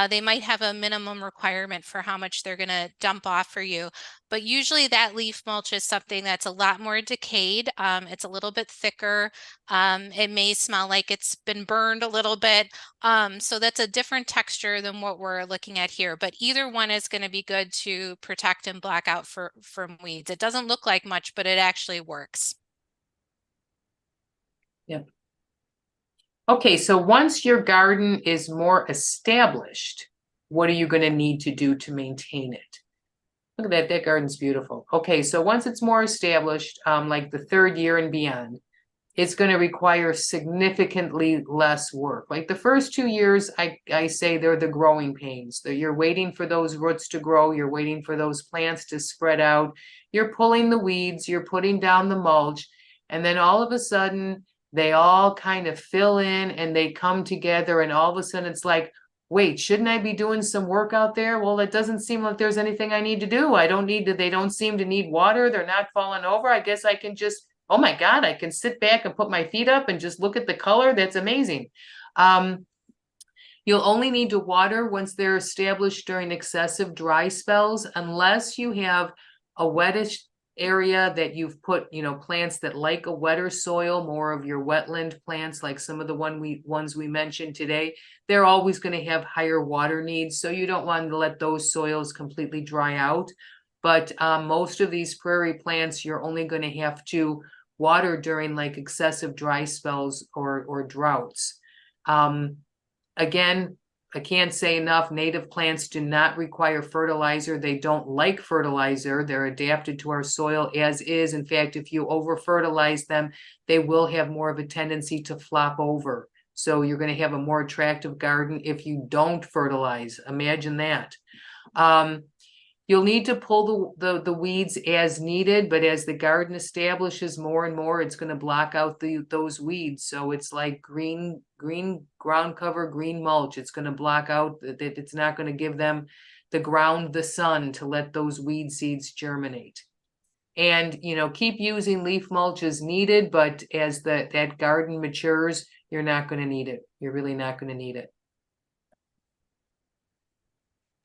Speaker 2: They might have a minimum requirement for how much they're going to dump off for you. But usually that leaf mulch is something that's a lot more decayed. It's a little bit thicker. It may smell like it's been burned a little bit. So that's a different texture than what we're looking at here, but either one is going to be good to protect and block out from weeds. It doesn't look like much, but it actually works.
Speaker 1: Yep. Okay, so once your garden is more established, what are you going to need to do to maintain it? Look at that, that garden's beautiful. Okay, so once it's more established, like the third year and beyond, it's going to require significantly less work. Like the first 2 years, I say they're the growing pains. That you're waiting for those roots to grow, you're waiting for those plants to spread out, you're pulling the weeds, you're putting down the mulch, and then all of a sudden they all kind of fill in and they come together, and all of a sudden it's like, wait, shouldn't I be doing some work out there? Well, it doesn't seem like there's anything I need to do. I don't need to, they don't seem to need water. They're not falling over. I guess I can just, oh my God, I can sit back and put my feet up and just look at the color. That's amazing. You'll only need to water once they're established during excessive dry spells, unless you have a wettish area that you've put, plants that like a wetter soil, more of your wetland plants, like some of the ones we mentioned today. They're always going to have higher water needs, so you don't want to let those soils completely dry out. But most of these prairie plants, you're only going to have to water during like excessive dry spells or droughts. Again, I can't say enough, native plants do not require fertilizer. They don't like fertilizer. They're adapted to our soil as is. In fact, if you over fertilize them, they will have more of a tendency to flop over. So you're going to have a more attractive garden if you don't fertilize. Imagine that. You'll need to pull the weeds as needed, but as the garden establishes more and more, it's going to block out those weeds. So it's like green ground cover, green mulch. It's going to block out that. It's not going to give them the ground, the sun to let those weed seeds germinate. And, keep using leaf mulch as needed, but as that garden matures, you're not going to need it. You're really not going to need it.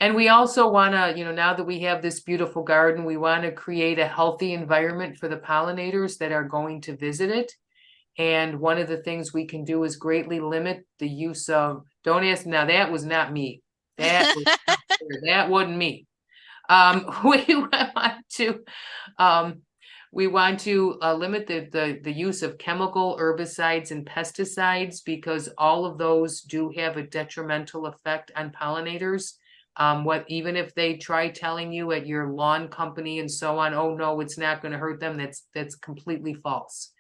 Speaker 1: And we also want to, now that we have this beautiful garden, we want to create a healthy environment for the pollinators that are going to visit it. And one of the things we can do is greatly limit the use of, don't ask, now that was not me. That wasn't me. We want to limit the use of chemical herbicides and pesticides, because all of those do have a detrimental effect on pollinators. Even if they try telling you at your lawn company and so on, oh no, it's not going to hurt them, that's completely false.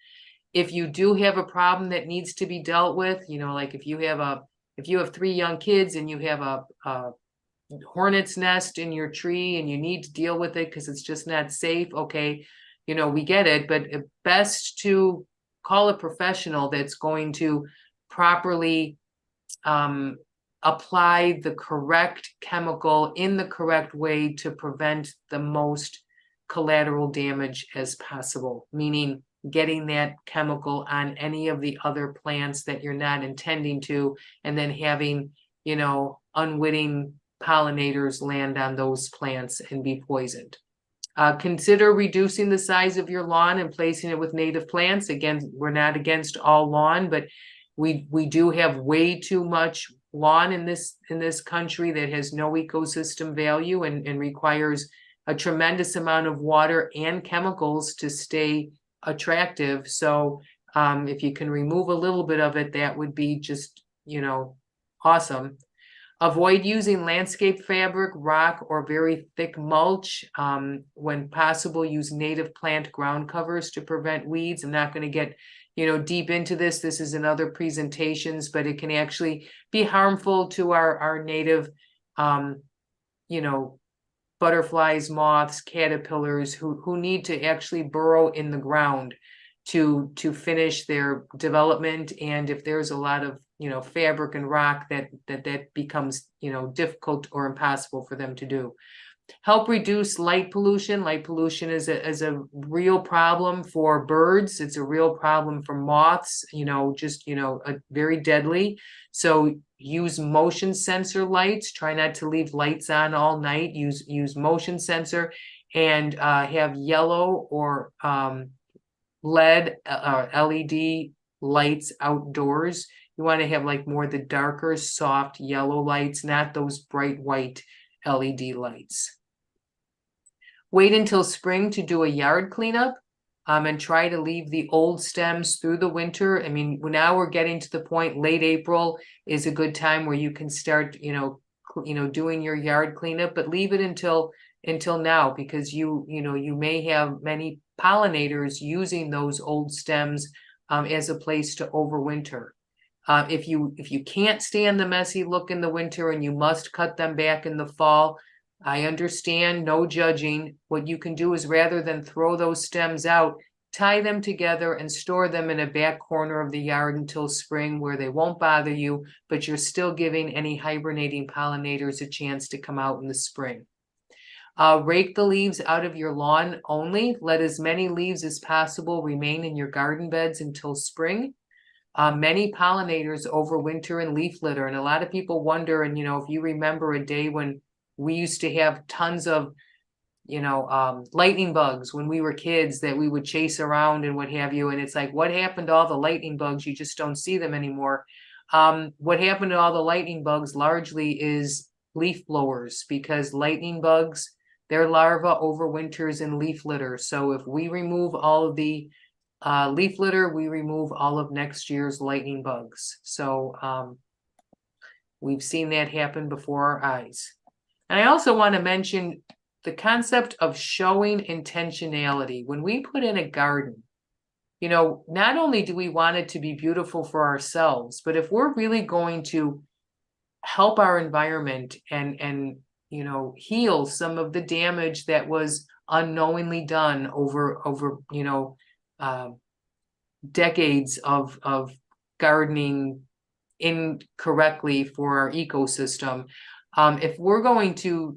Speaker 1: If you do have a problem that needs to be dealt with, like if you have 3 young kids and you have a hornet's nest in your tree and you need to deal with it because it's just not safe, okay, we get it, but best to call a professional that's going to properly apply the correct chemical in the correct way to prevent the most collateral damage as possible, meaning getting that chemical on any of the other plants that you're not intending to, and then having, unwitting pollinators land on those plants and be poisoned. Consider reducing the size of your lawn and placing it with native plants. Again, we're not against all lawn, but we do have way too much lawn in this country that has no ecosystem value and requires a tremendous amount of water and chemicals to stay attractive. So if you can remove a little bit of it, that would be just, awesome. Avoid using landscape fabric, rock, or very thick mulch. When possible, use native plant ground covers to prevent weeds. I'm not going to get, deep into this. This is in other presentations, but it can actually be harmful to our native, butterflies, moths, caterpillars who need to actually burrow in the ground to finish their development. And if there's a lot of fabric and rock, that becomes difficult or impossible for them to do. Help reduce light pollution. Light pollution is a real problem for birds. It's a real problem for moths, very deadly. So use motion sensor lights. Try not to leave lights on all night. Use motion sensor, and have yellow or LED LED lights outdoors. You want to have like more the darker, soft yellow lights, not those bright white LED lights. Wait until spring to do a yard cleanup, and try to leave the old stems through the winter. I mean, now we're getting to the point, late April is a good time where you can start, doing your yard cleanup, but leave it until now, because you may have many pollinators using those old stems as a place to overwinter. If you can't stand the messy look in the winter and you must cut them back in the fall, I understand, no judging. What you can do is, rather than throw those stems out, tie them together and store them in a back corner of the yard until spring, where they won't bother you, but you're still giving any hibernating pollinators a chance to come out in the spring. Rake the leaves out of your lawn only. Let as many leaves as possible remain in your garden beds until spring. Many pollinators overwinter in leaf litter, and a lot of people wonder, and if you remember a day when we used to have tons of lightning bugs when we were kids that we would chase around and what have you, and it's like, what happened to all the lightning bugs? You just don't see them anymore. What happened to all the lightning bugs largely is leaf blowers, because lightning bugs, their larva overwinters in leaf litter. So if we remove all of the leaf litter, we remove all of next year's lightning bugs. So we've seen that happen before our eyes. And I also want to mention the concept of showing intentionality. When we put in a garden, not only do we want it to be beautiful for ourselves, but if we're really going to help our environment and heal some of the damage that was unknowingly done over decades of gardening incorrectly for our ecosystem, If we're going to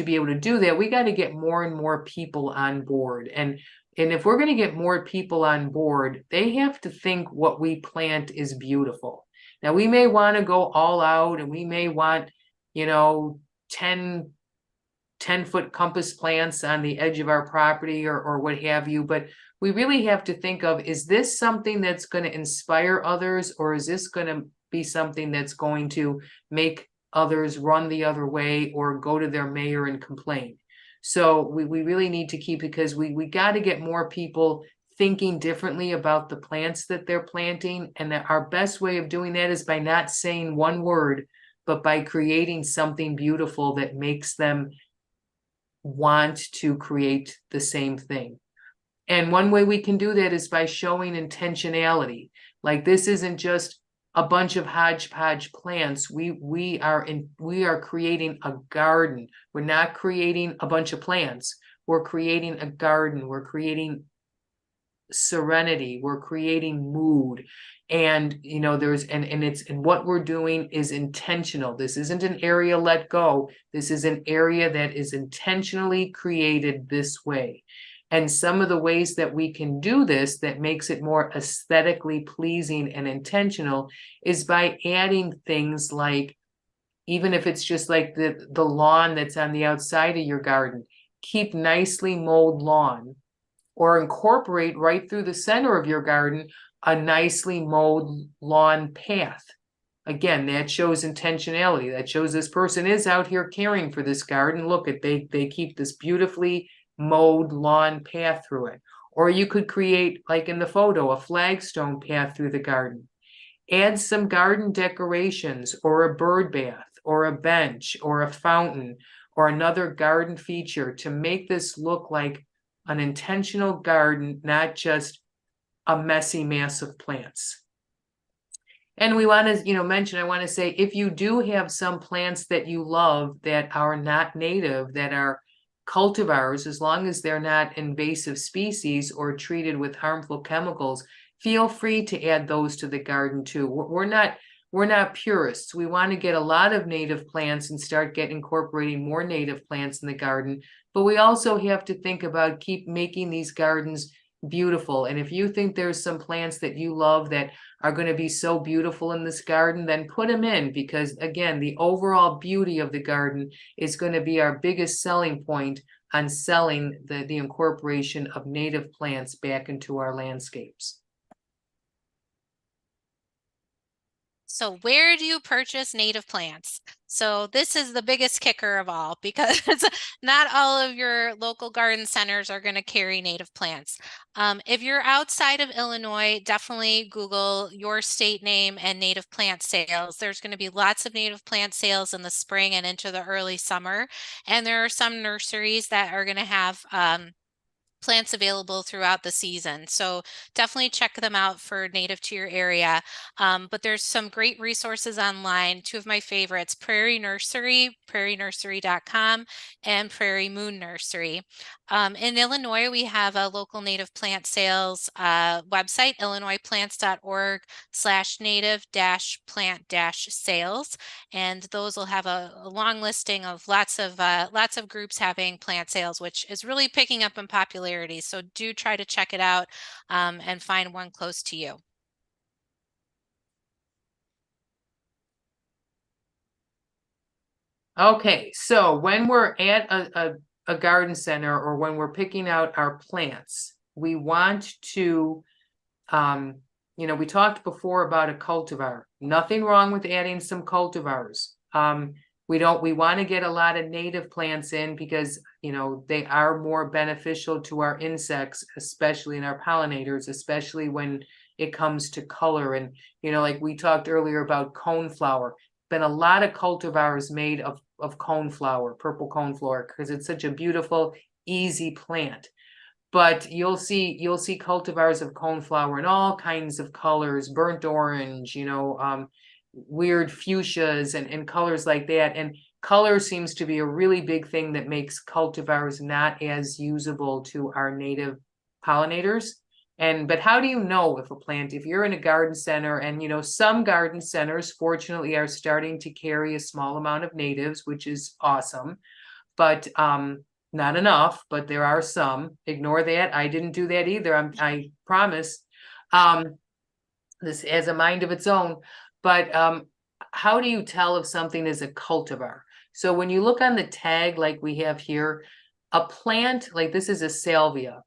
Speaker 1: be able to do that, we got to get more and more people on board. And if we're going to get more people on board, they have to think what we plant is beautiful. Now, we may want to go all out, and we may want, 10-foot compass plants on the edge of our property, or what have you. But we really have to think of, is this something that's going to inspire others, or is this going to be something that's going to make others run the other way or go to their mayor and complain? So we really need to keep, because we got to get more people thinking differently about the plants that they're planting. And that our best way of doing that is by not saying one word, but by creating something beautiful that makes them want to create the same thing. And one way we can do that is by showing intentionality. Like, this isn't just a bunch of hodgepodge plants. We are creating a garden. We're not creating a bunch of plants. We're creating a garden. We're creating serenity. We're creating mood. And and what we're doing is intentional. This isn't an area let go. This is an area that is intentionally created this way. And some of the ways that we can do this that makes it more aesthetically pleasing and intentional is by adding things like, even if it's just like the lawn that's on the outside of your garden, keep nicely mowed lawn, or incorporate right through the center of your garden a nicely mowed lawn path. Again, that shows intentionality. That shows this person is out here caring for this garden. Look at, they keep this beautifully mowed lawn path through it. Or you could create, like in the photo, a flagstone path through the garden. Add some garden decorations, or a bird bath, or a bench, or a fountain, or another garden feature to make this look like an intentional garden, not just a messy mass of plants. And we want to, mention, I want to say, if you do have some plants that you love that are not native, that are cultivars, as long as they're not invasive species or treated with harmful chemicals, feel free to add those to the garden too. We're not purists. We want to get a lot of native plants and start incorporating more native plants in the garden. But we also have to think about keep making these gardens beautiful. And if you think there's some plants that you love that are going to be so beautiful in this garden, then put them in, because again, the overall beauty of the garden is going to be our biggest selling point on selling the incorporation of native plants back into our landscapes.
Speaker 2: So where do you purchase native plants? So this is the biggest kicker of all, because not all of your local garden centers are going to carry native plants. If you're outside of Illinois, definitely Google your state name and native plant sales. There's going to be lots of native plant sales in the spring and into the early summer. And there are some nurseries that are going to have plants available throughout the season. So definitely check them out for native to your area. But there's some great resources online. Two of my favorites, Prairie Nursery, prairienursery.com, and Prairie Moon Nursery. In Illinois, we have a local native plant sales website, illinoisplants.org/native-plant-sales. And those will have a long listing of lots of groups having plant sales, which is really picking up in popularity. So do try to check it out and find one close to you.
Speaker 1: Okay, so when we're at a garden center, or when we're picking out our plants, we want to, we talked before about a cultivar. Nothing wrong with adding some cultivars. We want to get a lot of native plants in, because, they are more beneficial to our insects, especially in our pollinators, especially when it comes to color. And, like we talked earlier about coneflower, been a lot of cultivars made of coneflower, purple coneflower, because it's such a beautiful, easy plant. But you'll see cultivars of coneflower in all kinds of colors, burnt orange, weird fuchsias and colors like that. And color seems to be a really big thing that makes cultivars not as usable to our native pollinators. But how do you know if a plant, if you're in a garden center, and some garden centers fortunately are starting to carry a small amount of natives, which is awesome, but not enough, but there are some. Ignore that. I didn't do that either. I promise. This has a mind of its own. But how do you tell if something is a cultivar? So when you look on the tag, like we have here, a plant, like this is a salvia.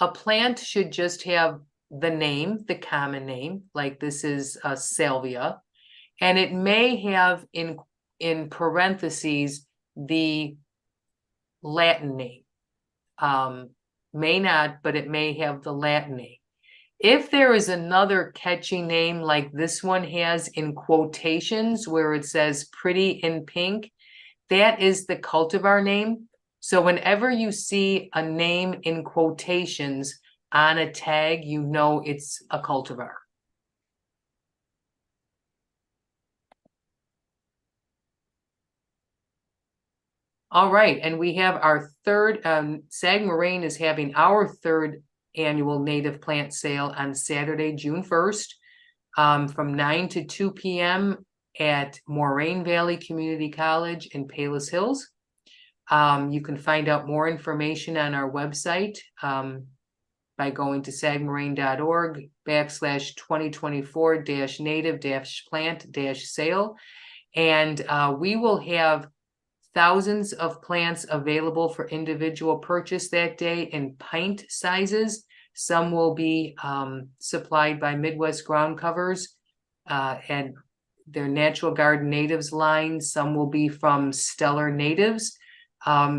Speaker 1: A plant should just have the name, the common name, like this is a salvia, and it may have in parentheses the Latin name. May not, but it may have the Latin name. If there is another catchy name like this one has in quotations where it says pretty in pink, that is the cultivar name. So whenever you see a name in quotations on a tag, you know it's a cultivar. All right, and we have our third, Sagar Marine is having our third annual native plant sale on Saturday, June 1st, from 9 to 2 p.m. at Moraine Valley Community College in Palos Hills. You can find out more information on our website by going to sagmarine.org/2024-native-plant-sale. And we will have thousands of plants available for individual purchase that day in pint sizes. Some will be supplied by Midwest Ground Covers and their Natural Garden Natives line. Some will be from Stellar Natives.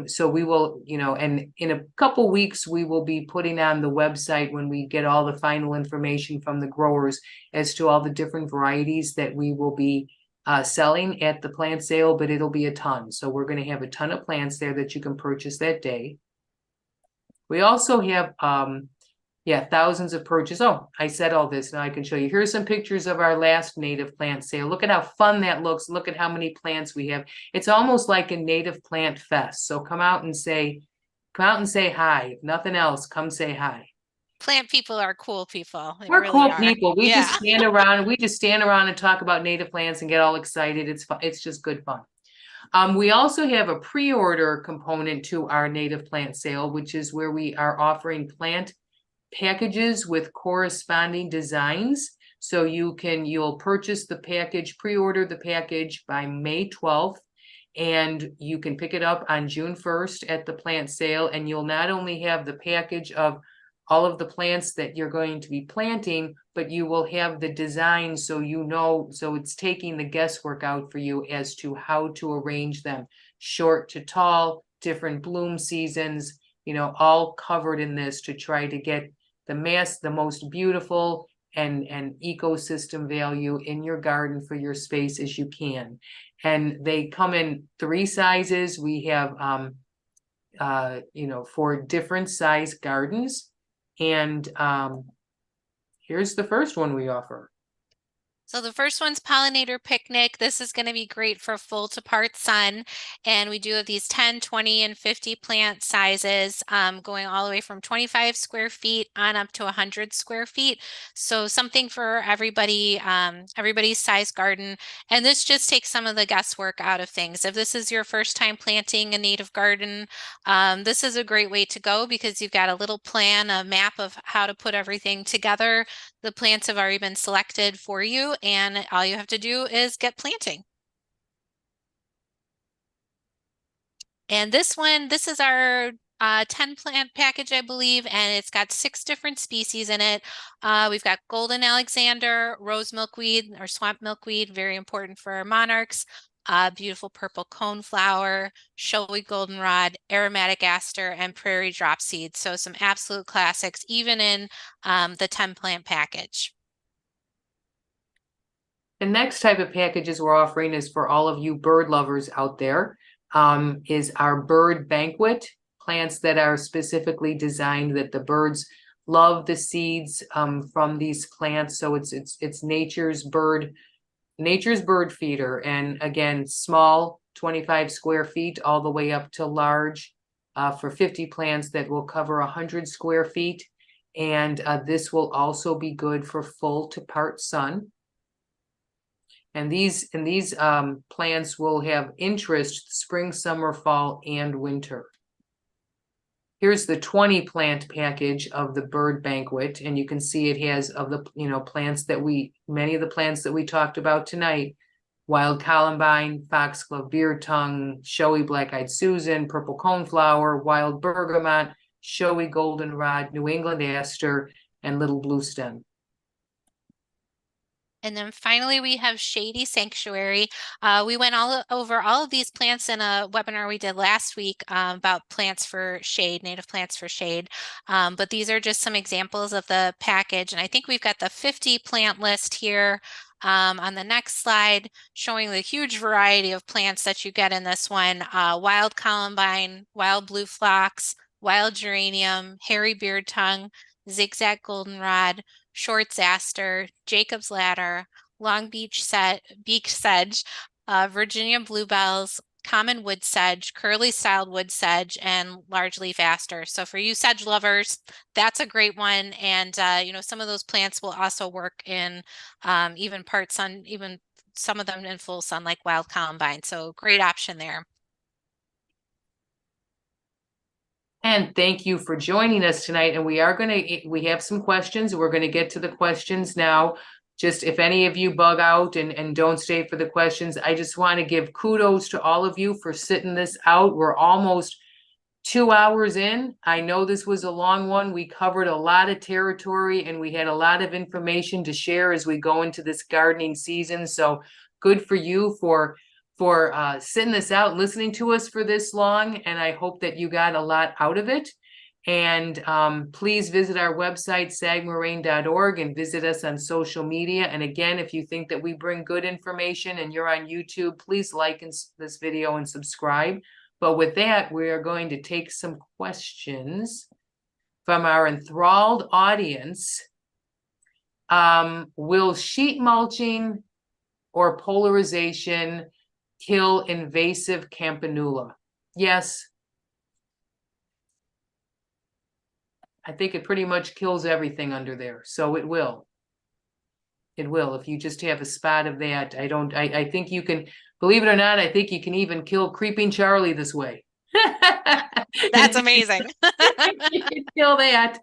Speaker 1: So we will, and in a couple weeks, we will be putting on the website when we get all the final information from the growers as to all the different varieties that we will be selling at the plant sale, but it'll be a ton. So we're going to have a ton of plants there that you can purchase that day. We also have, thousands of purchases. Oh, I said all this. Now I can show you. Here's some pictures of our last native plant sale. Look at how fun that looks. Look at how many plants we have. It's almost like a native plant fest. So come out and say hi. If nothing else, come say hi.
Speaker 2: Plant people are cool people. They
Speaker 1: We're
Speaker 2: really
Speaker 1: cool
Speaker 2: are.
Speaker 1: people. We
Speaker 2: Yeah.
Speaker 1: just stand around. We just stand around and talk about native plants and get all excited. It's fun. It's just good fun. We also have a pre-order component to our native plant sale, which is where we are offering plant packages with corresponding designs. So you'll purchase the package, pre-order the package by May 12th, and you can pick it up on June 1st at the plant sale. And you'll not only have the package of all of the plants that you're going to be planting, but you will have the design so so it's taking the guesswork out for you as to how to arrange them, short to tall, different bloom seasons, all covered in this to try to get the most beautiful and ecosystem value in your garden for your space as you can. And they come in 3 sizes. We have, for different size gardens. And here's the first one we offer.
Speaker 2: So the first one's Pollinator Picnic. This is going to be great for full to part sun. And we do have these 10, 20, and 50 plant sizes going all the way from 25 square feet on up to 100 square feet. So something for everybody, everybody's size garden. And this just takes some of the guesswork out of things. If this is your first time planting a native garden, this is a great way to go because you've got a little plan, a map of how to put everything together. The plants have already been selected for you, and all you have to do is get planting. And this is our 10 plant package, I believe, and it's got 6 different species in it. We've got golden Alexander, rose milkweed or swamp milkweed, very important for our monarchs. Beautiful purple coneflower, showy goldenrod, aromatic aster, and prairie drop seed. So some absolute classics, even in the 10 plant package.
Speaker 1: The next type of packages we're offering is for all of you bird lovers out there, is our bird banquet, plants that are specifically designed that the birds love the seeds from these plants. So it's nature's bird feeder. And again, small 25 square feet all the way up to large for 50 plants that will cover 100 square feet. And this will also be good for full to part sun. And these plants will have interest spring, summer, fall, and winter. Here's the 20 plant package of the bird banquet, and you can see it has of the plants that many of the plants that we talked about tonight: wild columbine, foxglove beard tongue, showy black-eyed Susan, purple coneflower, wild bergamot, showy goldenrod, New England aster, and little blue stem.
Speaker 2: And then finally, we have Shady Sanctuary. We went all over all of these plants in a webinar we did last week about plants for shade, native plants for shade. But these are just some examples of the package. And I think we've got the 50 plant list here on the next slide, showing the huge variety of plants that you get in this one. Wild columbine, wild blue phlox, wild geranium, hairy beard tongue, zigzag goldenrod, Shorts aster, Jacob's ladder, Long Beach beak sedge, Virginia bluebells, common wood sedge, curly styled wood sedge, and large leaf aster. So for you sedge lovers, that's a great one. And some of those plants will also work in even part sun, even some of them in full sun, like wild columbine. So great option there.
Speaker 1: And thank you for joining us tonight. And we have some questions. We're going to get to the questions now. Just if any of you bug out and don't stay for the questions, I just want to give kudos to all of you for sitting this out. We're almost 2 hours in. I know this was a long one. We covered a lot of territory and we had a lot of information to share as we go into this gardening season. So good for you for sitting this out, listening to us for this long. And I hope that you got a lot out of it. And please visit our website, sagmarine.org, and visit us on social media. And again, if you think that we bring good information and you're on YouTube, please like this video and subscribe. But with that, we are going to take some questions from our enthralled audience. Will sheet mulching or polarization kill invasive campanula? Yes. I think it pretty much kills everything under there. So it will. It will. If you just have a spot of that, I think you can, believe it or not, I think you can even kill creeping Charlie this way.
Speaker 2: That's amazing.
Speaker 1: You can kill that.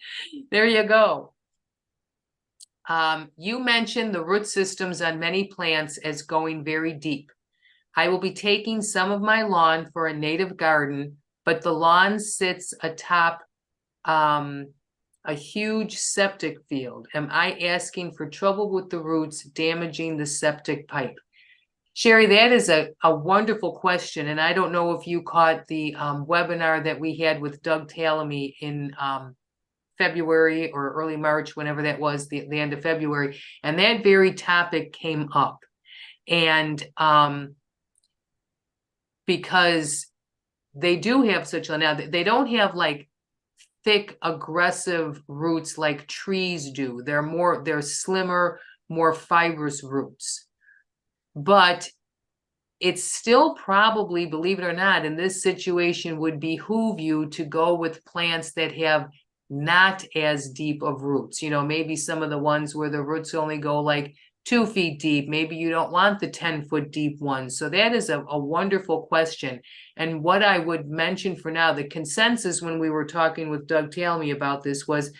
Speaker 1: There you go. You mentioned the root systems on many plants as going very deep. I will be taking some of my lawn for a native garden, but the lawn sits atop a huge septic field. Am I asking for trouble with the roots damaging the septic pipe? Sherry, that is a wonderful question. And I don't know if you caught the webinar that we had with Doug Tallamy in February or early March, whenever that was, the end of February. And that very topic came up. And because they do have such, now they don't have like thick, aggressive roots like trees do. They're slimmer, more fibrous roots. But it's still probably, believe it or not, in this situation would behoove you to go with plants that have not as deep of roots. Maybe some of the ones where the roots only go like 2 feet deep. Maybe you don't want the 10-foot deep ones. So that is a wonderful question. And what I would mention for now, the consensus when we were talking with Doug Tallamy about this was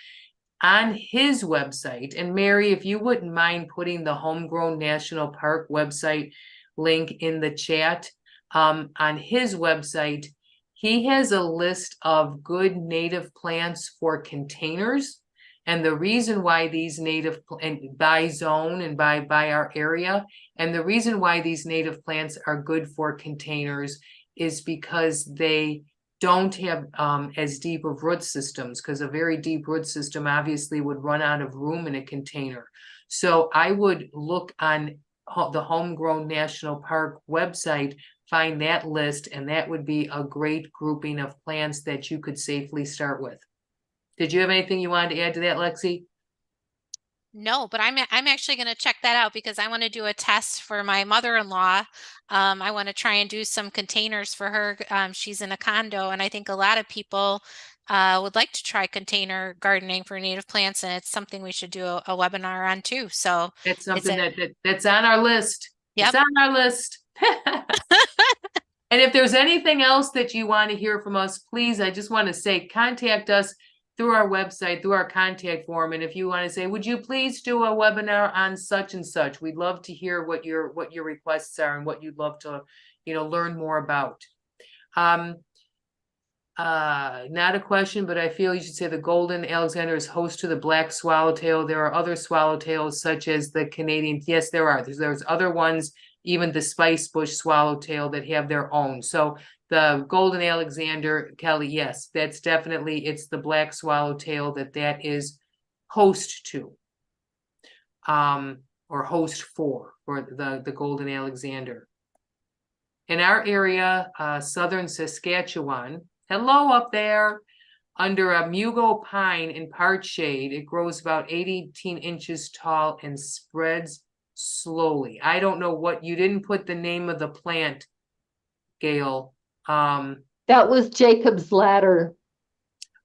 Speaker 1: on his website. And Mary, if you wouldn't mind putting the Homegrown National Park website link in the chat, on his website, he has a list of good native plants for containers. And the reason why these native, and by zone and by our area, and the reason why these native plants are good for containers is because they don't have as deep of root systems, because a very deep root system obviously would run out of room in a container. So I would look on the Homegrown National Park website, find that list, and that would be a great grouping of plants that you could safely start with. Did you have anything you wanted to add to that, Lexi?
Speaker 2: No, but I'm actually going to check that out because I want to do a test for my mother-in-law. I want to try and do some containers for her. She's in a condo, and I think a lot of people would like to try container gardening for native plants, and it's something we should do a webinar on too. So
Speaker 1: That's
Speaker 2: it's
Speaker 1: something
Speaker 2: a,
Speaker 1: that's on our list. It's
Speaker 2: yep.
Speaker 1: on our list. And if there's anything else that you want to hear from us, please, I just want to say, contact us through our website, through our contact form. And if you want to say, would you please do a webinar on such and such? We'd love to hear what your requests are and what you'd love to, learn more about. Not a question, but I feel you should say the golden Alexander is host to the black swallowtail. There are other swallowtails such as the Canadian. Yes, there are. There's other ones, even the spice bush swallowtail that have their own. So the golden Alexander, Kelly, yes, that's definitely, it's the black swallowtail that is host to, or host for the golden Alexander. In our area, southern Saskatchewan, hello up there, under a mugo pine in part shade, it grows about 18 inches tall and spreads slowly. I don't know what, you didn't put the name of the plant, Gail.
Speaker 3: That was Jacob's ladder.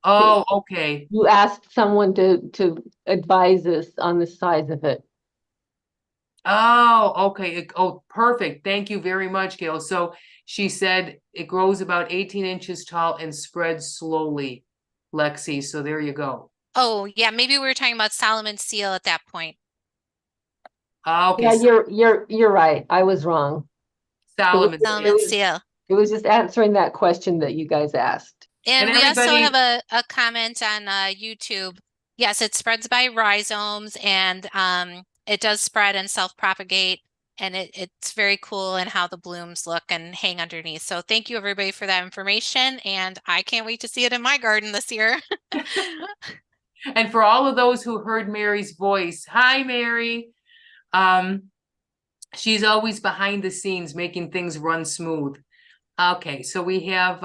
Speaker 1: Oh, okay.
Speaker 3: You asked someone to advise us on the size of it.
Speaker 1: Oh, okay. Oh, perfect. Thank you very much, Gail. So she said it grows about 18 inches tall and spreads slowly, Lexi. So there you go.
Speaker 2: Oh, yeah, maybe we were talking about Solomon seal at that point.
Speaker 1: Okay.
Speaker 3: Yeah, you're right. I was wrong.
Speaker 1: Solomon
Speaker 2: seal.
Speaker 3: It was just answering that question that you guys asked.
Speaker 2: And
Speaker 1: And
Speaker 2: we also
Speaker 1: everybody-
Speaker 2: have a comment on YouTube. Yes, it spreads by rhizomes, and it does spread and self-propagate, and it's very cool in how the blooms look and hang underneath. So thank you everybody for that information, and I can't wait to see it in my garden this year.
Speaker 1: And for all of those who heard Mary's voice, hi, Mary. She's always behind the scenes making things run smooth. Okay, so we have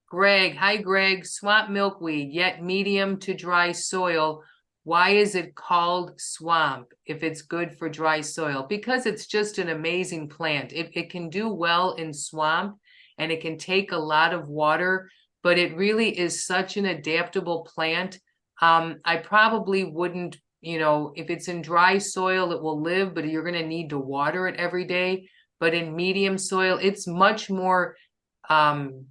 Speaker 1: Greg. Hi, Greg. Swamp milkweed, yet medium to dry soil. Why is it called swamp if it's good for dry soil? Because it's just an amazing plant. It can do well in swamp, and it can take a lot of water, but it really is such an adaptable plant. I probably wouldn't, if it's in dry soil, it will live, but you're going to need to water it every day. But in medium soil, it's much more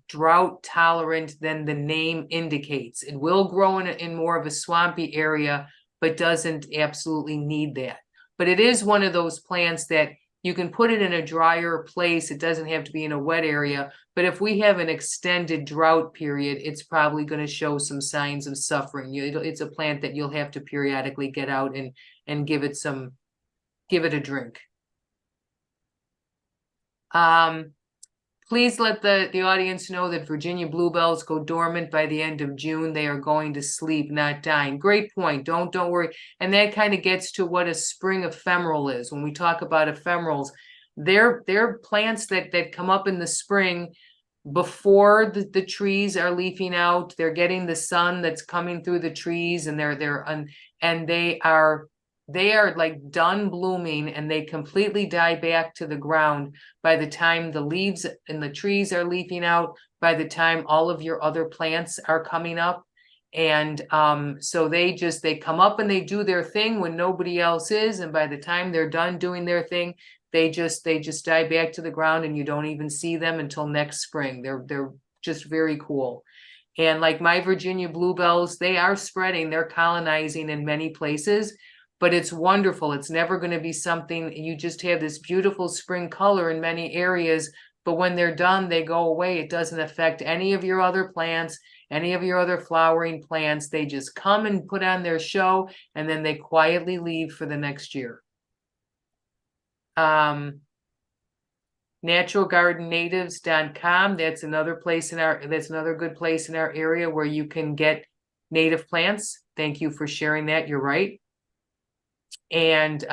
Speaker 1: drought tolerant than the name indicates. It will grow in more of a swampy area, but doesn't absolutely need that. But it is one of those plants that you can put it in a drier place. It doesn't have to be in a wet area. But if we have an extended drought period, it's probably going to show some signs of suffering. It's a plant that you'll have to periodically get out and give it a drink. Please let the audience know that Virginia bluebells go dormant by the end of June. They are going to sleep, not dying. Great point. Don't worry. And that kind of gets to what a spring ephemeral is. When we talk about ephemerals, they're plants that come up in the spring before the trees are leafing out. They're getting the sun that's coming through the trees, and they are like done blooming, and they completely die back to the ground by the time the leaves and the trees are leafing out, by the time all of your other plants are coming up. And so they come up and they do their thing when nobody else is, and by the time they're done doing their thing, they just die back to the ground, and you don't even see them until next spring. They're just very cool. And like my Virginia bluebells, they are spreading, they're colonizing in many places. But it's wonderful. It's never going to be something, you just have this beautiful spring color in many areas, but when they're done, they go away. It doesn't affect any of your other plants, any of your other flowering plants. They just come and put on their show, and then they quietly leave for the next year. Naturalgardennatives.com. That's another good place in our area where you can get native plants. Thank you for sharing that. You're right. And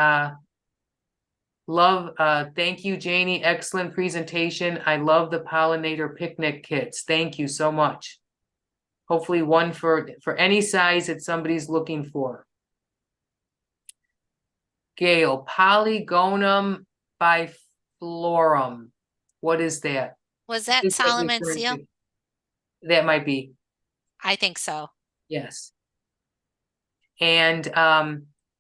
Speaker 1: thank you, Janie. Excellent presentation. I love the pollinator picnic kits. Thank you so much. Hopefully one for any size that somebody's looking for. Gail, Polygonum biflorum. What is that?
Speaker 2: Was that Solomon seal?
Speaker 1: That might be,
Speaker 2: I think so.
Speaker 1: yes. And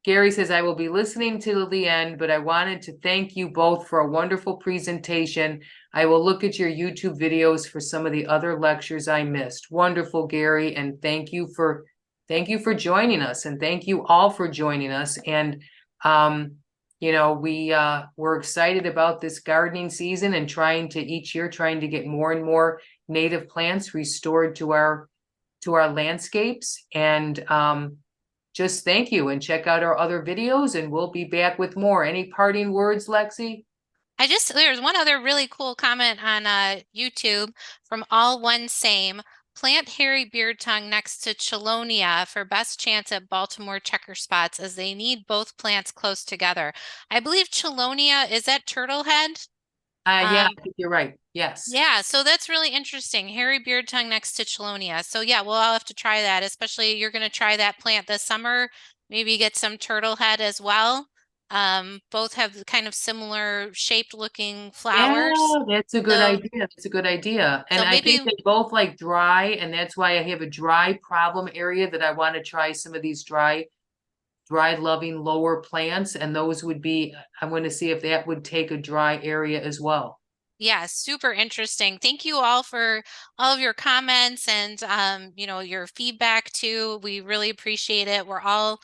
Speaker 1: Gary says, I will be listening till the end, but I wanted to thank you both for a wonderful presentation. I will look at your YouTube videos for some of the other lectures I missed. Wonderful, Gary, and thank you for joining us, and thank you all for joining us. And you know, we're excited about this gardening season and each year trying to get more and more native plants restored to our landscapes. And just thank you, and check out our other videos, and we'll be back with more. Any parting words, Lexi?
Speaker 2: There's one other really cool comment on YouTube from All One Same. Plant hairy beard tongue next to chelonia for best chance at Baltimore checker spots, as they need both plants close together. I believe chelonia, is that turtle head?
Speaker 1: Yeah, I think you're right. Yes.
Speaker 2: Yeah, so that's really interesting. Hairy beard tongue next to chelonia. So yeah, we'll all have to try that, especially you're going to try that plant this summer. Maybe get some turtle head as well. Both have kind of similar shaped looking flowers.
Speaker 1: Yeah, that's a good
Speaker 2: So
Speaker 1: idea. That's a good idea. And
Speaker 2: so
Speaker 1: I think
Speaker 2: maybe,
Speaker 1: they both like dry, and that's why I have a dry problem area that I want to try some of these dry loving lower plants, and those would be, I'm going to see if that would take a dry area as well.
Speaker 2: yeah, super interesting. Thank you all for all of your comments and your feedback too. We really appreciate it. We're all,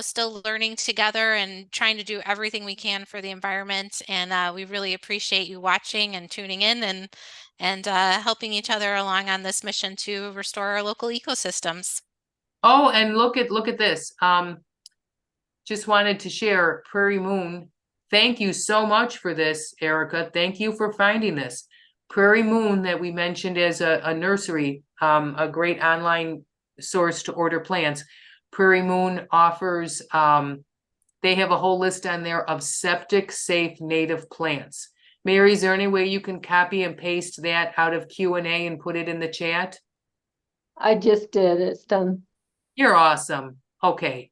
Speaker 2: still learning together and trying to do everything we can for the environment. And we really appreciate you watching and tuning in and helping each other along on this mission to restore our local ecosystems.
Speaker 1: Oh, and look at this. Just wanted to share Prairie Moon. Thank you so much for this, Erica. Thank you for finding this. Prairie Moon, that we mentioned as a nursery, a great online source to order plants. Prairie Moon offers, they have a whole list on there of septic safe native plants. Mary, is there any way you can copy and paste that out of Q&A and put it in the chat?
Speaker 3: I just did, it's done.
Speaker 1: You're awesome. Okay.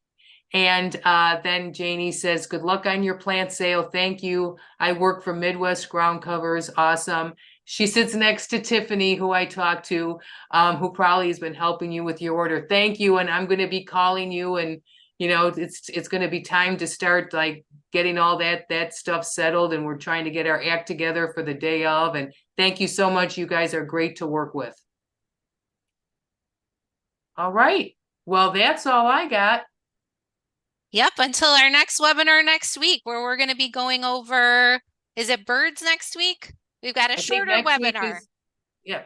Speaker 1: And then Janie says, good luck on your plant sale. Thank you. I work for Midwest Ground Covers. Awesome. She sits next to Tiffany, who I talked to, who probably has been helping you with your order. Thank you. And I'm going to be calling you, and it's going to be time to start like getting all that stuff settled, and we're trying to get our act together for the day of. And thank you so much. You guys are great to work with. All right. Well, that's all I got.
Speaker 2: Yep, until our next webinar next week, where we're going to be going over, is it birds next week? We've got a
Speaker 1: I think
Speaker 2: shorter
Speaker 1: next week
Speaker 2: webinar.
Speaker 1: is, yeah,